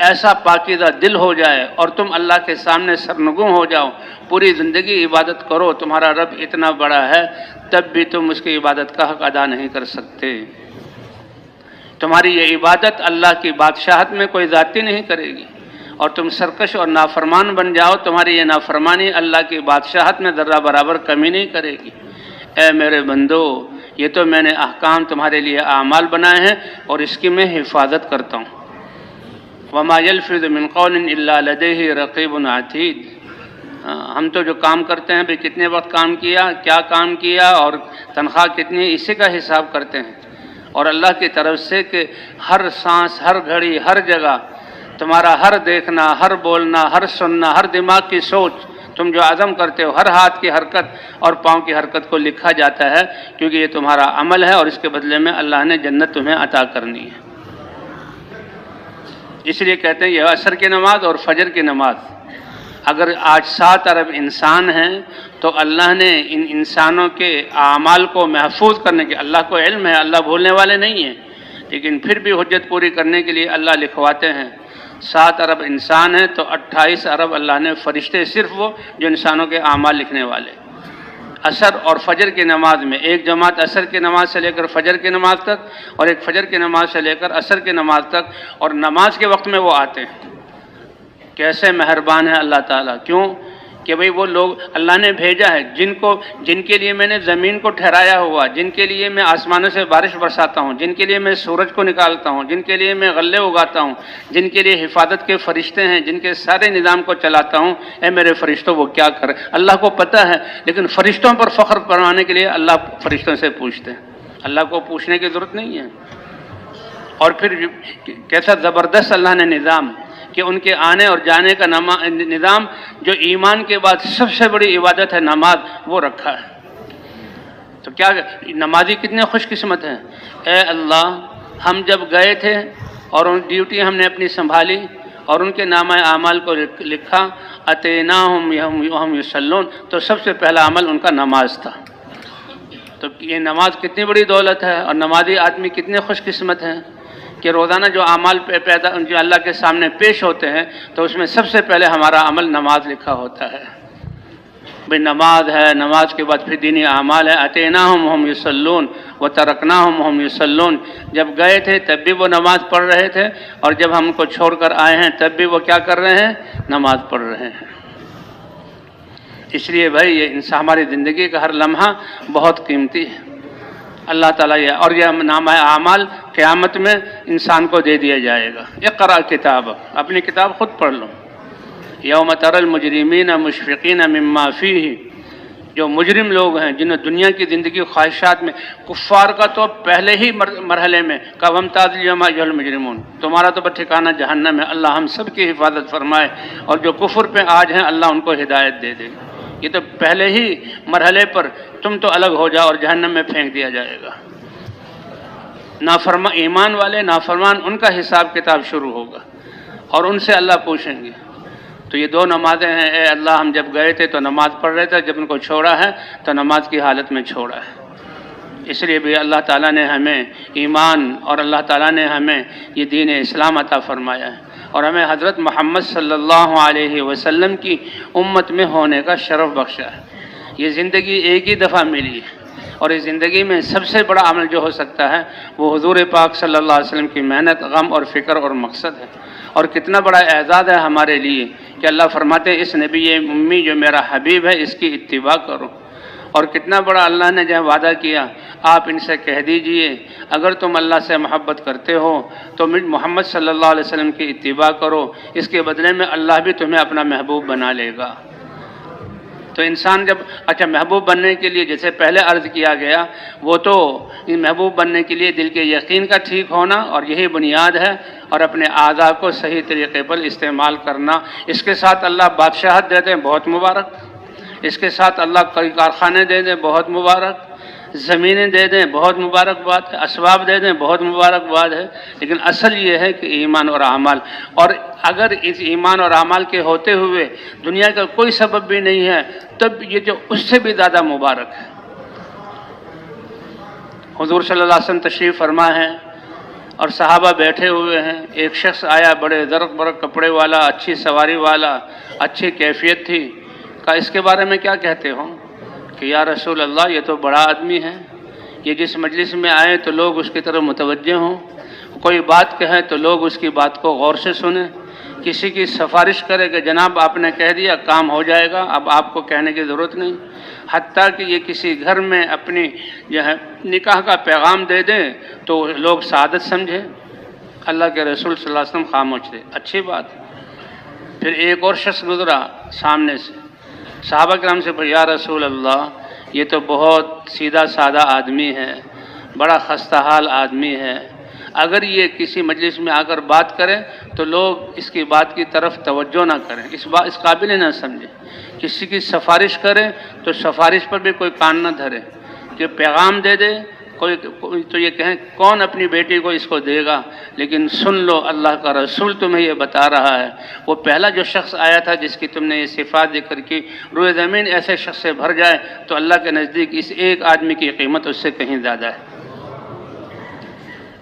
ایسا پاکیزہ دل ہو جائے اور تم اللہ کے سامنے سرنگوں ہو جاؤ، پوری زندگی عبادت کرو، تمہارا رب اتنا بڑا ہے تب بھی تم اس کی عبادت کا حق ادا نہیں کر سکتے۔ تمہاری یہ عبادت اللہ کی بادشاہت میں کوئی ذاتی نہیں کرے گی، اور تم سرکش اور نافرمان بن جاؤ، تمہاری یہ نافرمانی اللہ کی بادشاہت میں ذرہ برابر کمی نہیں کرے گی۔ اے میرے بندو، یہ تو میں نے احکام تمہارے لیے اعمال بنائے ہیں اور اس کی میں حفاظت کرتا ہوں۔ وما يلفظ من قول الا لديه رقیب عتید۔ ہم تو جو کام کرتے ہیں بھی کتنے وقت کام کیا، کیا کام کیا اور تنخواہ کتنی، اسی کا حساب کرتے ہیں، اور اللہ کی طرف سے کہ ہر سانس، ہر گھڑی، ہر جگہ تمہارا ہر دیکھنا، ہر بولنا، ہر سننا، ہر دماغ کی سوچ، تم جو عزم کرتے ہو، ہر ہاتھ کی حرکت اور پاؤں کی حرکت کو لکھا جاتا ہے، کیونکہ یہ تمہارا عمل ہے اور اس کے بدلے میں اللہ نے جنت تمہیں عطا کرنی ہے۔ اس لیے کہتے ہیں یہ عصر کی نماز اور فجر کی نماز، اگر آج 7 ارب انسان ہیں تو اللہ نے ان انسانوں کے اعمال کو محفوظ کرنے کے، اللہ کو علم ہے، اللہ بھولنے والے نہیں ہیں، لیکن پھر بھی حجت پوری کرنے کے لیے اللہ لکھواتے ہیں 7 ارب انسان ہیں تو 28 ارب اللہ نے فرشتے، صرف وہ جو انسانوں کے اعمال لکھنے والے۔ عصر اور فجر کی نماز میں ایک جماعت عصر کی نماز سے لے کر فجر کی نماز تک، اور ایک فجر کی نماز سے لے کر عصر کی نماز تک، اور نماز کے وقت میں وہ آتے ہیں۔ کیسے مہربان ہے اللہ تعالیٰ، کیوں کہ بھئی وہ لوگ اللہ نے بھیجا ہے جن کے لیے میں نے زمین کو ٹھہرایا ہوا، جن کے لیے میں آسمانوں سے بارش برساتا ہوں، جن کے لیے میں سورج کو نکالتا ہوں، جن کے لیے میں غلے اگاتا ہوں، جن کے لیے حفاظت کے فرشتے ہیں، جن کے سارے نظام کو چلاتا ہوں، اے میرے فرشتوں وہ کیا کریں، اللہ کو پتہ ہے، لیکن فرشتوں پر فخر کروانے کے لیے اللہ فرشتوں سے پوچھتے ہیں، اللہ کو پوچھنے کی ضرورت نہیں ہے۔ اور پھر کیسا زبردست اللہ نے نظام کہ ان کے آنے اور جانے کا نظام جو ایمان کے بعد سب سے بڑی عبادت ہے نماز، وہ رکھا ہے۔ تو کیا نمازی کتنے خوش قسمت ہیں، اے اللہ ہم جب گئے تھے اور ان ڈیوٹی ہم نے اپنی سنبھالی اور ان کے نامہ اعمال کو لکھا، اتیناہم وہم یصلون، تو سب سے پہلا عمل ان کا نماز تھا۔ تو یہ نماز کتنی بڑی دولت ہے، اور نمازی آدمی کتنے خوش قسمت ہیں کہ روزانہ جو اعمال جو اللہ کے سامنے پیش ہوتے ہیں تو اس میں سب سے پہلے ہمارا عمل نماز لکھا ہوتا ہے۔ بھئی نماز ہے، نماز کے بعد پھر دینی اعمال ہے، اتیناہم وہم یصلون وترکناہم وہم یصلون، جب گئے تھے تب بھی وہ نماز پڑھ رہے تھے، اور جب ہم کو چھوڑ کر آئے ہیں تب بھی وہ کیا کر رہے ہیں، نماز پڑھ رہے ہیں۔ اس لیے بھائی یہ ہماری زندگی کا ہر لمحہ بہت قیمتی ہے۔ اللہ تعالیٰ اور یہ نامہ اعمال قیامت میں انسان کو دے دیا جائے گا۔ اقرأ کتاب، اپنی کتاب خود پڑھ لو۔ یوم تری المجرمین مشفقین مما فیہ، جو مجرم لوگ ہیں جنہیں دنیا کی زندگی خواہشات میں، کفار کا تو پہلے ہی مرحلے میں کہ وامتازوا الیوم ایھا المجرمون، تمہارا تو بس ٹھکانہ جہنم ہے، اللہ ہم سب کی حفاظت فرمائے، اور جو کفر پہ آج ہیں اللہ ان کو ہدایت دے دے۔ یہ تو پہلے ہی مرحلے پر تم تو الگ ہو جاؤ اور جہنم میں پھینک دیا جائے گا۔ ایمان والے نافرمان، ان کا حساب کتاب شروع ہوگا اور ان سے اللہ پوچھیں گے تو یہ دو نمازیں ہیں، اے اللہ ہم جب گئے تھے تو نماز پڑھ رہے تھے، جب ان کو چھوڑا ہے تو نماز کی حالت میں چھوڑا ہے۔ اس لیے بھی اللہ تعالیٰ نے ہمیں ایمان اور اللہ تعالیٰ نے ہمیں یہ دین اسلام عطا فرمایا ہے، اور ہمیں حضرت محمد صلی اللہ علیہ وسلم کی امت میں ہونے کا شرف بخشا ہے۔ یہ زندگی ایک ہی دفعہ ملی ہے، اور اس زندگی میں سب سے بڑا عمل جو ہو سکتا ہے وہ حضور پاک صلی اللہ علیہ وسلم کی محنت، غم اور فکر اور مقصد ہے۔ اور کتنا بڑا اعزاز ہے ہمارے لیے کہ اللہ فرماتے ہیں اس نبی امی جو میرا حبیب ہے اس کی اتباع کرو، اور کتنا بڑا اللہ نے جو وعدہ کیا، آپ ان سے کہہ دیجئے اگر تم اللہ سے محبت کرتے ہو تو محمد صلی اللہ علیہ وسلم کی اتباع کرو، اس کے بدلے میں اللہ بھی تمہیں اپنا محبوب بنا لے گا۔ تو انسان جب محبوب بننے کے لیے جیسے پہلے عرض کیا گیا، وہ تو محبوب بننے کے لیے دل کے یقین کا ٹھیک ہونا، اور یہی بنیاد ہے، اور اپنے اعضاء کو صحیح طریقے پر استعمال کرنا۔ اس کے ساتھ اللہ بادشاہت دے دیں، بہت مبارک۔ اس کے ساتھ اللہ کئی کارخانے دے دیں، بہت مبارک۔ زمینیں دے دیں، بہت مبارک بات ہے۔ اسباب دے دیں، بہت مبارک بات ہے۔ لیکن اصل یہ ہے کہ ایمان اور اعمال، اور اگر اس ایمان اور اعمال کے ہوتے ہوئے دنیا کا کوئی سبب بھی نہیں ہے تب یہ جو اس سے بھی زیادہ مبارک ہے۔ حضور صلی اللہ علیہ وسلم تشریف فرما ہے اور صحابہ بیٹھے ہوئے ہیں، ایک شخص آیا بڑے زرق برق کپڑے والا، اچھی سواری والا، اچھی کیفیت تھی۔ کہا اس کے بارے میں کیا کہتے ہو؟ کہ یا رسول اللہ یہ تو بڑا آدمی ہے، یہ جس مجلس میں آئے تو لوگ اس کی طرف متوجہ ہوں، کوئی بات کہے تو لوگ اس کی بات کو غور سے سنیں، کسی کی سفارش کرے کہ جناب آپ نے کہہ دیا کام ہو جائے گا، اب آپ کو کہنے کی ضرورت نہیں، حتیٰ کہ یہ کسی گھر میں اپنی جو ہے نکاح کا پیغام دے دیں تو لوگ سعادت سمجھے۔ اللہ کے رسول صلی اللہ علیہ وسلم خاموش تھے، اچھی بات۔ پھر ایک اور شخص گزرا سامنے سے، صحابہ کرام سے پوچھا یا رسول اللہ یہ تو بہت سیدھا سادہ آدمی ہے، بڑا خستہ حال آدمی ہے، اگر یہ کسی مجلس میں آ کر بات کرے تو لوگ اس کی بات کی طرف توجہ نہ کریں، اس قابل نہ سمجھیں، کسی کی سفارش کرے تو سفارش پر بھی کوئی کان نہ دھرے، کہ پیغام دے دے کوئی تو یہ کہیں کون اپنی بیٹی کو اس کو دے گا، لیکن سن لو اللہ کا رسول تمہیں یہ بتا رہا ہے۔ وہ پہلا جو شخص آیا تھا جس کی تم نے یہ صفات ذکر کی، روئے زمین ایسے شخص سے بھر جائے تو اللہ کے نزدیک اس ایک آدمی کی قیمت اس سے کہیں زیادہ ہے۔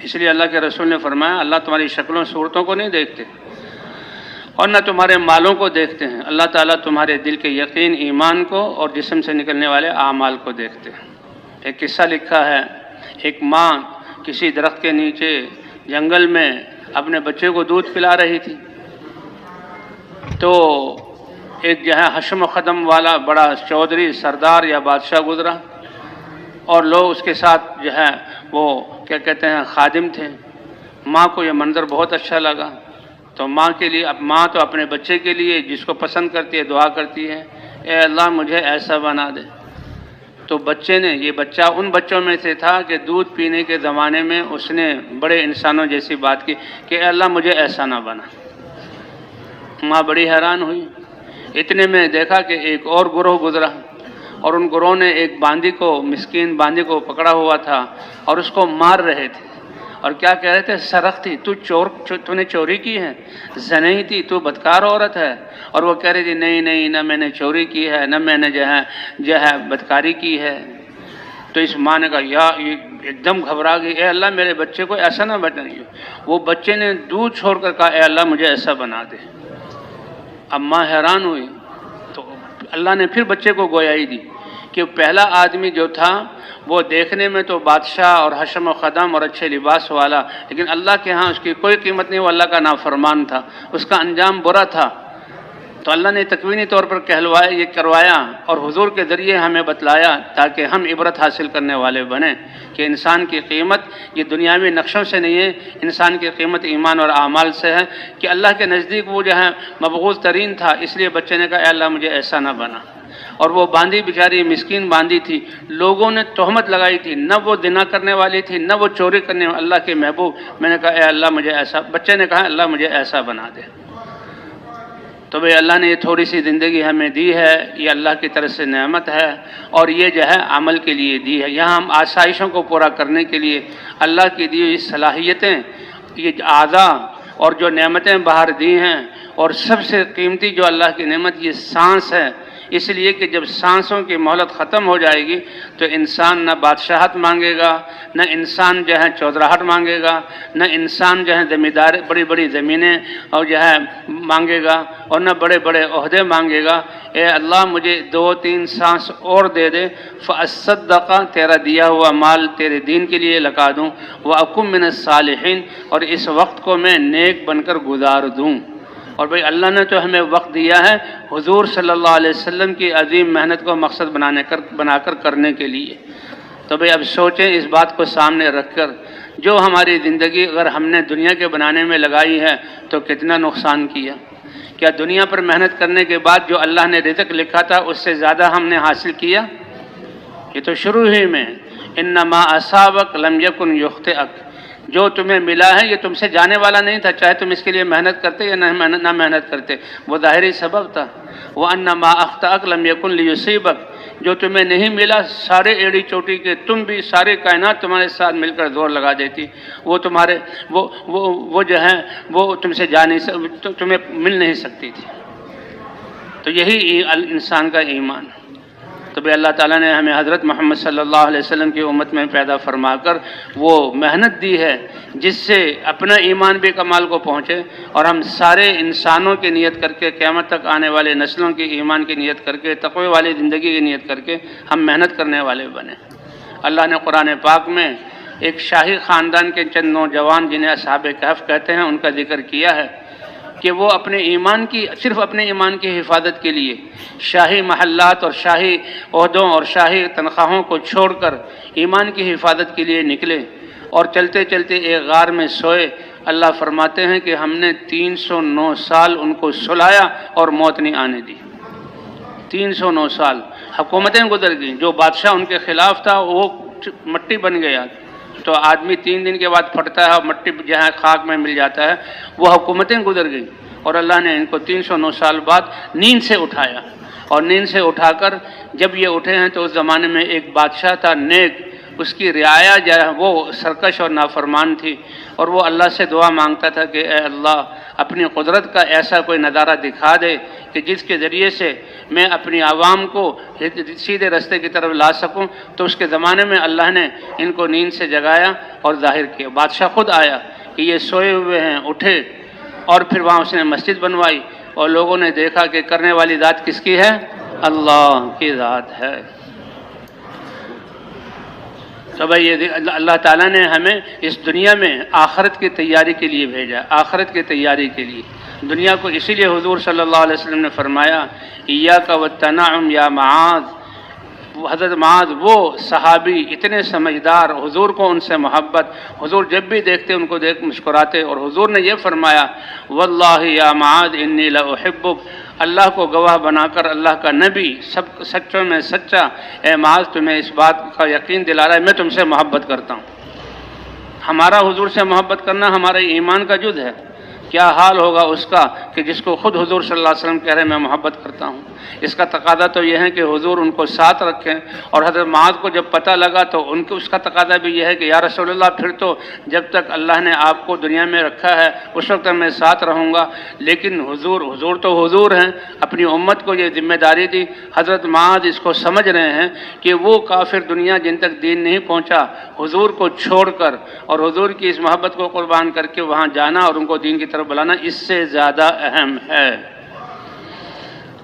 اس لیے اللہ کے رسول نے فرمایا اللہ تمہاری شکلوں صورتوں کو نہیں دیکھتے اور نہ تمہارے مالوں کو دیکھتے ہیں، اللہ تعالیٰ تمہارے دل کے یقین، ایمان کو اور جسم سے نکلنے والے اعمال کو دیکھتے ہیں۔ ایک قصہ لکھا ہے، ایک ماں کسی درخت کے نیچے جنگل میں اپنے بچے کو دودھ پلا رہی تھی، تو ایک جو ہے حشم و خدم والا بڑا چودھری سردار یا بادشاہ گزرا، اور لوگ اس کے ساتھ جو ہے وہ کیا کہتے ہیں خادم تھے۔ ماں کو یہ منظر بہت اچھا لگا، تو ماں کے لیے ماں تو اپنے بچے کے لیے جس کو پسند کرتی ہے دعا کرتی ہے، اے اللہ مجھے ایسا بنا دے۔ تو بچے نے، یہ بچہ ان بچوں میں سے تھا کہ دودھ پینے کے زمانے میں اس نے بڑے انسانوں جیسی بات کی کہ اے اللہ مجھے ایسا نہ بنا۔ ماں بڑی حیران ہوئی، اتنے میں دیکھا کہ ایک اور گروہ گزرا، اور ان گروہ نے ایک باندی کو، مسکین باندی کو پکڑا ہوا تھا اور اس کو مار رہے تھے، اور کیا کہہ رہے تھے سرختی تو نے چوری کی ہے، زنی تھی تو بدکار عورت ہے، اور وہ کہہ رہی تھی نہیں نہ میں نے چوری کی ہے نہ میں نے جو ہے بدکاری کی ہے۔ تو اس ماں نے کہا یا ایک دم گھبرا گئی، اے اللہ میرے بچے کو ایسا نہ بنائیے۔ وہ بچے نے دودھ چھوڑ کر کہا اے اللہ مجھے ایسا بنا دے۔ اب ماں حیران ہوئی، تو اللہ نے پھر بچے کو گویائی دی کہ پہلا آدمی جو تھا وہ دیکھنے میں تو بادشاہ اور حشم و خدم اور اچھے لباس والا، لیکن اللہ کے ہاں اس کی کوئی قیمت نہیں، وہ اللہ کا نافرمان تھا، اس کا انجام برا تھا۔ تو اللہ نے تکوینی طور پر کہلوایا، یہ کروایا اور حضور کے ذریعے ہمیں بتلایا تاکہ ہم عبرت حاصل کرنے والے بنیں کہ انسان کی قیمت یہ دنیاوی نقشوں سے نہیں ہے، انسان کی قیمت ایمان اور اعمال سے ہے، کہ اللہ کے نزدیک وہ جو ہے مبغوض ترین تھا، اس لیے بچے نے کہا اے اللہ مجھے ایسا نہ بنا۔ اور وہ باندی بیچاری مسکین باندی تھی، لوگوں نے تہمت لگائی تھی، نہ وہ زنا کرنے والی تھی نہ وہ چوری کرنے والی، اللہ کے محبوب میں نے کہا اے اللہ مجھے ایسا، بچے نے کہا اللہ مجھے ایسا بنا دے۔ تو بھئی اللہ نے یہ تھوڑی سی زندگی ہمیں دی ہے، یہ اللہ کی طرف سے نعمت ہے، اور یہ جو ہے عمل کے لیے دی ہے۔ یہاں ہم آسائشوں کو پورا کرنے کے لیے اللہ کی دی ہوئی صلاحیتیں، یہ اعضاء اور جو نعمتیں باہر دی ہیں، اور سب سے قیمتی جو اللہ کی نعمت یہ سانس ہے، اس لیے کہ جب سانسوں کی مہلت ختم ہو جائے گی تو انسان نہ بادشاہت مانگے گا، نہ انسان جو ہے چودراہٹ مانگے گا، نہ انسان جو ہے زمیندار بڑی بڑی زمینیں اور جو ہے مانگے گا، اور نہ بڑے بڑے عہدے مانگے گا۔ اے اللہ مجھے 2-3 سانس اور دے دے، فاصدق، تیرا دیا ہوا مال تیرے دین کے لیے لگا دوں، واکن من الصالحین، اور اس وقت کو میں نیک بن کر گزار دوں۔ اور بھئی اللہ نے تو ہمیں وقت دیا ہے حضور صلی اللہ علیہ وسلم کی عظیم محنت کو مقصد بنا کر کرنے کے لیے۔ تو بھئی اب سوچیں اس بات کو سامنے رکھ کر، جو ہماری زندگی اگر ہم نے دنیا کے بنانے میں لگائی ہے تو کتنا نقصان کیا۔ کیا دنیا پر محنت کرنے کے بعد جو اللہ نے رزق لکھا تھا اس سے زیادہ ہم نے حاصل کیا؟ یہ تو شروع ہی میں انما اصابک لم یکن یخطئک، جو تمہیں ملا ہے یہ تم سے جانے والا نہیں تھا، چاہے تم اس کے لیے محنت کرتے یا نہ محنت کرتے، وہ ظاہری سبب تھا۔ وَأَنَّ مَا أَخْطَأَكَ لَمْ يَكُنْ لِيُصِيبَكَ، جو تمہیں نہیں ملا سارے ایڑی چوٹی کے تم بھی، سارے کائنات تمہارے ساتھ مل کر زور لگا دیتی، وہ تمہارے وہ جو ہیں وہ تم سے تمہیں مل نہیں سکتی تھی۔ تو یہی انسان کا ایمان۔ تو بھی اللہ تعالیٰ نے ہمیں حضرت محمد صلی اللہ علیہ وسلم کی امت میں پیدا فرما کر وہ محنت دی ہے جس سے اپنا ایمان بھی کمال کو پہنچے، اور ہم سارے انسانوں کی نیت کر کے، قیامت تک آنے والے نسلوں کی ایمان کی نیت کر کے، تقوی والی زندگی کی نیت کر کے ہم محنت کرنے والے بنے۔ اللہ نے قرآن پاک میں ایک شاہی خاندان کے چند نوجوان جنہیں اصحاب کہف کہتے ہیں ان کا ذکر کیا ہے کہ وہ صرف اپنے ایمان کی حفاظت کے لیے شاہی محلات اور شاہی عہدوں اور شاہی تنخواہوں کو چھوڑ کر ایمان کی حفاظت کے لیے نکلے، اور چلتے چلتے ایک غار میں سوئے۔ اللہ فرماتے ہیں کہ ہم نے 309 سال ان کو سلایا اور موت نہیں آنے دی۔ 309 سال حکومتیں گزر گئیں، جو بادشاہ ان کے خلاف تھا وہ مٹی بن گیا، تو آدمی 3 دن کے بعد پھٹتا ہے اور مٹی جہاں خاک میں مل جاتا ہے، وہ حکومتیں گزر گئیں، اور اللہ نے ان کو 309 سال بعد نیند سے اٹھایا، اور نیند سے اٹھا کر جب یہ اٹھے ہیں تو اس زمانے میں ایک بادشاہ تھا نیک، اس کی رعایا جو ہے وہ سرکش اور نافرمان تھی، اور وہ اللہ سے دعا مانگتا تھا کہ اے اللہ اپنی قدرت کا ایسا کوئی نظارہ دکھا دے کہ جس کے ذریعے سے میں اپنی عوام کو سیدھے راستے کی طرف لا سکوں۔ تو اس کے زمانے میں اللہ نے ان کو نیند سے جگایا اور ظاہر کیا۔ بادشاہ خود آیا کہ یہ سوئے ہوئے ہیں، اٹھے، اور پھر وہاں اس نے مسجد بنوائی، اور لوگوں نے دیکھا کہ کرنے والی ذات کس کی ہے؟ اللہ کی ذات ہے۔ تو بھائی یہ اللہ تعالیٰ نے ہمیں اس دنیا میں آخرت کی تیاری کے لیے بھیجا، آخرت کی تیاری کے لیے دنیا کو۔ اسی لیے حضور صلی اللہ علیہ وسلم نے فرمایا ایاک والتنعم یا معاذ، حضرت معاذ وہ صحابی اتنے سمجھدار، حضور کو ان سے محبت، حضور جب بھی دیکھتے ان کو دیکھ مسکراتے، اور حضور نے یہ فرمایا واللہ یا معاذ انی لاحبک، اللہ کو گواہ بنا کر اللہ کا نبی سب سچوں میں سچا، اے معاذ تمہیں اس بات کا یقین دلا رہا ہے میں تم سے محبت کرتا ہوں۔ ہمارا حضور سے محبت کرنا ہمارے ایمان کا جز ہے۔ کیا حال ہوگا اس کا کہ جس کو خود حضور صلی اللہ علیہ وسلم کہہ رہے ہیں میں محبت کرتا ہوں۔ اس کا تقاضا تو یہ ہے کہ حضور ان کو ساتھ رکھیں، اور حضرت معاذ کو جب پتہ لگا تو اس کا تقاضا بھی یہ ہے کہ یا رسول اللہ پھر تو جب تک اللہ نے آپ کو دنیا میں رکھا ہے اس وقت تک میں ساتھ رہوں گا، لیکن حضور تو حضور ہیں، اپنی امت کو یہ ذمہ داری دی۔ حضرت معاذ اس کو سمجھ رہے ہیں کہ وہ کافر دنیا جن تک دین نہیں پہنچا، حضور کو چھوڑ کر اور حضور کی اس محبت کو قربان کر کے وہاں جانا اور ان کو دین کی طرف بلانا اس سے زیادہ اہم ہے۔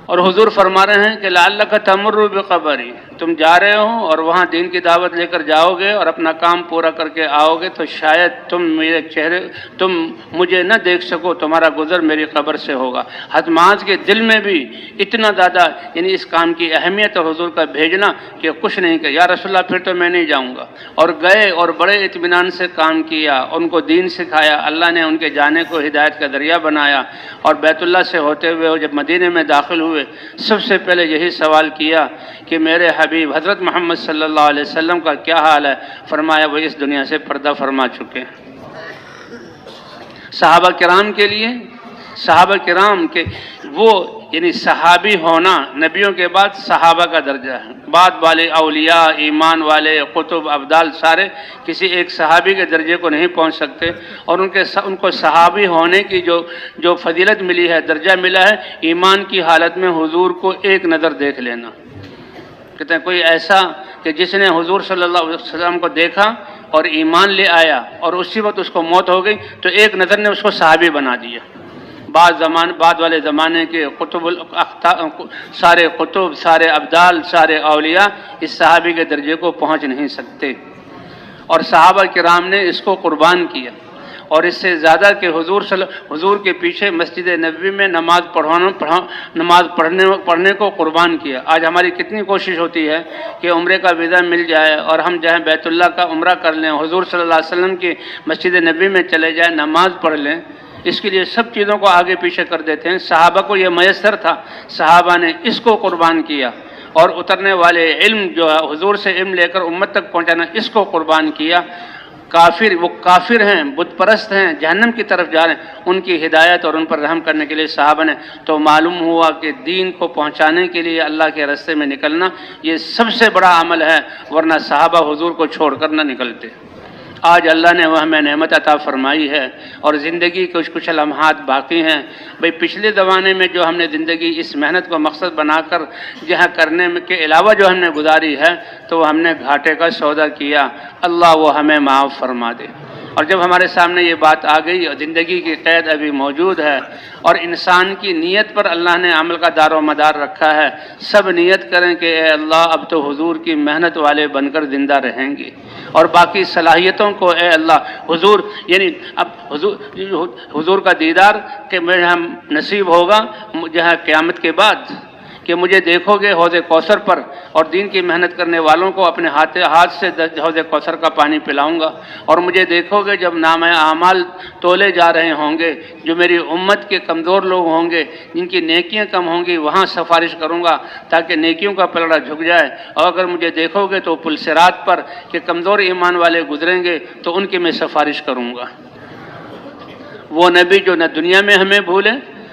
اور حضور فرما رہے ہیں کہ لعلک تمر بقبری، تم جا رہے ہو اور وہاں دین کی دعوت لے کر جاؤ گے اور اپنا کام پورا کر کے آؤ گے تو شاید تم مجھے نہ دیکھ سکو، تمہارا گزر میری قبر سے ہوگا۔ حضرت معاذ کے دل میں بھی اتنا زیادہ یعنی اس کام کی اہمیت اور حضور کا بھیجنا کہ کچھ نہیں کہ یا رسول اللہ پھر تو میں نہیں جاؤں گا، اور گئے اور بڑے اطمینان سے کام کیا، ان کو دین سکھایا، اللہ نے ان کے جانے کو ہدایت کا ذریعہ بنایا، اور بیت اللہ سے ہوتے ہوئے جب مدینے میں داخل ہوئے سب سے پہلے یہی سوال کیا کہ میرے حبیب حضرت محمد صلی اللہ علیہ وسلم کا کیا حال ہے؟ فرمایا وہ اس دنیا سے پردہ فرما چکے ہیں۔ صحابہ کرام کے لیے، صحابہ کرام کے وہ یعنی صحابی ہونا نبیوں کے بعد صحابہ کا درجہ ہے. بعد والے اولیاء، ایمان والے، قطب، ابدال سارے کسی ایک صحابی کے درجے کو نہیں پہنچ سکتے، اور ان کو صحابی ہونے کی جو فضیلت ملی ہے، درجہ ملا ہے، ایمان کی حالت میں حضور کو ایک نظر دیکھ لینا. کہتے ہیں کوئی ایسا کہ جس نے حضور صلی اللہ علیہ وسلم کو دیکھا اور ایمان لے آیا اور اسی وقت اس کو موت ہو گئی تو ایک نظر نے اس کو صحابی بنا دیا. بعد والے زمانے کے سارے قطب، سارے ابدال، سارے اولیاء اس صحابی کے درجے کو پہنچ نہیں سکتے، اور صحابہ کرام نے اس کو قربان کیا. اور اس سے زیادہ کہ حضور کے پیچھے مسجد نبوی میں نماز پڑھنے کو قربان کیا. آج ہماری کتنی کوشش ہوتی ہے کہ عمرے کا ویزا مل جائے اور ہم جائیں بیت اللہ کا عمرہ کر لیں، حضور صلی اللہ علیہ وسلم کی مسجد نبوی میں چلے جائیں، نماز پڑھ لیں. اس کے لیے سب چیزوں کو آگے پیچھے کر دیتے ہیں. صحابہ کو یہ میسر تھا، صحابہ نے اس کو قربان کیا، اور اترنے والے علم جو ہے حضور سے علم لے کر امت تک پہنچانا، اس کو قربان کیا. وہ کافر ہیں، بت پرست ہیں، جہنم کی طرف جا رہے ہیں، ان کی ہدایت اور ان پر رحم کرنے کے لیے صحابہ نے. تو معلوم ہوا کہ دین کو پہنچانے کے لیے اللہ کے راستے میں نکلنا یہ سب سے بڑا عمل ہے، ورنہ صحابہ حضور کو چھوڑ کر نہ نکلتے. آج اللہ نے وہ ہمیں نعمت عطا فرمائی ہے، اور زندگی کے کچھ لمحات باقی ہیں. بھئی پچھلے زمانے میں جو ہم نے زندگی اس محنت کو مقصد بنا کر جہاں کرنے کے علاوہ جو ہم نے گزاری ہے، تو ہم نے گھاٹے کا سودا کیا. اللہ وہ ہمیں معاف فرما دے. اور جب ہمارے سامنے یہ بات آ گئی اور زندگی کی قید ابھی موجود ہے، اور انسان کی نیت پر اللہ نے عمل کا دار و مدار رکھا ہے، سب نیت کریں کہ اے اللہ اب تو حضور کی محنت والے بن کر زندہ رہیں گے، اور باقی صلاحیتوں کو اے اللہ حضور، یعنی اب حضور کا دیدار کہ میرے ہم نصیب ہوگا جہاں قیامت کے بعد، کہ مجھے دیکھو گے حوض کوثر پر، اور دین کی محنت کرنے والوں کو اپنے ہاتھ سے حوض کوثر کا پانی پلاؤں گا. اور مجھے دیکھو گے جب نامہ اعمال تولے جا رہے ہوں گے، جو میری امت کے کمزور لوگ ہوں گے، جن کی نیکیاں کم ہوں گی، وہاں سفارش کروں گا تاکہ نیکیوں کا پلڑا جھک جائے. اور اگر مجھے دیکھو گے تو پل صراط پر کہ کمزور ایمان والے گزریں گے تو ان کی میں سفارش کروں گا. وہ نبی جو نہ دنیا میں ہمیں بھولے،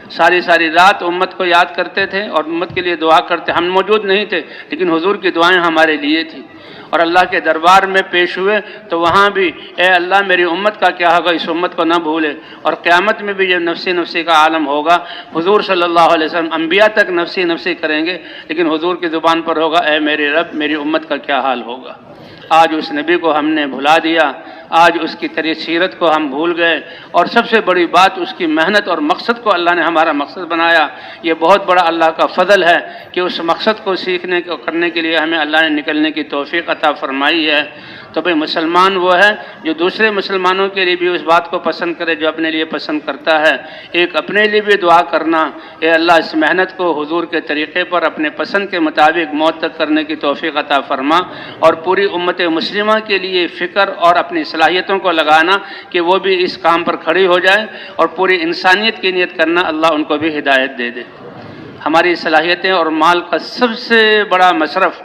ساری رات امت کو یاد کرتے تھے اور امت کے لیے دعا کرتے. ہم موجود نہیں تھے لیکن حضور کی دعائیں ہمارے لیے تھیں، اور اللہ کے دربار میں پیش ہوئے تو وہاں بھی اے اللہ میری امت کا کیا ہوگا، اس امت کو نہ بھولے. اور قیامت میں بھی جب نفسی کا عالم ہوگا، حضور صلی اللہ علیہ وسلم انبیاء تک نفسی کریں گے، لیکن حضور کی زبان پر ہوگا اے میرے رب میری امت کا کیا حال ہوگا. آج اس نبی کو ہم نے بھلا دیا، آج اس کی سیرت کو ہم بھول گئے، اور سب سے بڑی بات اس کی محنت اور مقصد کو اللہ نے ہمارا مقصد بنایا. یہ بہت بڑا اللہ کا فضل ہے کہ اس مقصد کو سیکھنے کو کرنے کے لیے ہمیں اللہ نے نکلنے کی توفیق عطا فرمائی ہے. تو بھئی مسلمان وہ ہے جو دوسرے مسلمانوں کے لیے بھی اس بات کو پسند کرے جو اپنے لیے پسند کرتا ہے. ایک اپنے لیے بھی دعا کرنا، اے اللہ اس محنت کو حضور کے طریقے پر اپنے پسند کے مطابق موت تک کرنے کی توفیق عطا فرما، اور پوری امت مسلمہ کے لیے فکر اور اپنی صلاحیتوں کو لگانا کہ وہ بھی اس کام پر کھڑی ہو جائے، اور پوری انسانیت کی نیت کرنا اللہ ان کو بھی ہدایت دے دے. ہماری صلاحیتیں اور مال کا سب سے بڑا مصرف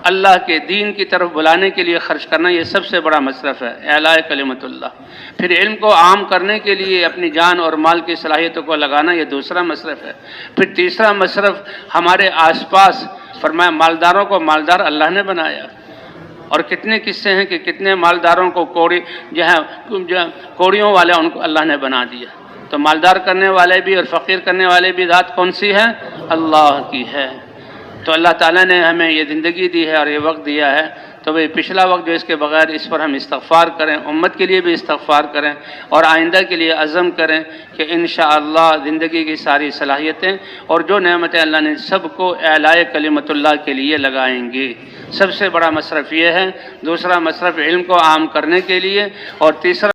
اللہ کے دین کی طرف بلانے کے لیے خرچ کرنا، یہ سب سے بڑا مصرف ہے، اعلاء کلمت اللہ. پھر علم کو عام کرنے کے لیے اپنی جان اور مال کی صلاحیتوں کو لگانا، یہ دوسرا مصرف ہے. پھر تیسرا مصرف ہمارے آس پاس، فرمایا مالداروں کو مالدار اللہ نے بنایا. اور کتنے قصے ہیں کہ کتنے مالداروں کو کوڑیوں والے ان کو اللہ نے بنا دیا. تو مالدار کرنے والے بھی اور فقیر کرنے والے بھی ذات کون سی ہے؟ اللہ کی ہے. تو اللہ تعالیٰ نے ہمیں یہ زندگی دی ہے اور یہ وقت دیا ہے، تو بھئی پچھلا وقت جو اس کے بغیر اس پر ہم استغفار کریں، امت کے لیے بھی استغفار کریں، اور آئندہ کے لیے عزم کریں کہ انشاءاللہ زندگی کی ساری صلاحیتیں اور جو نعمتیں اللہ نے سب کو اعلاء کلمت اللہ کے لیے لگائیں گے. سب سے بڑا مصرف یہ ہے. دوسرا مصرف علم کو عام کرنے کے لیے، اور تیسرا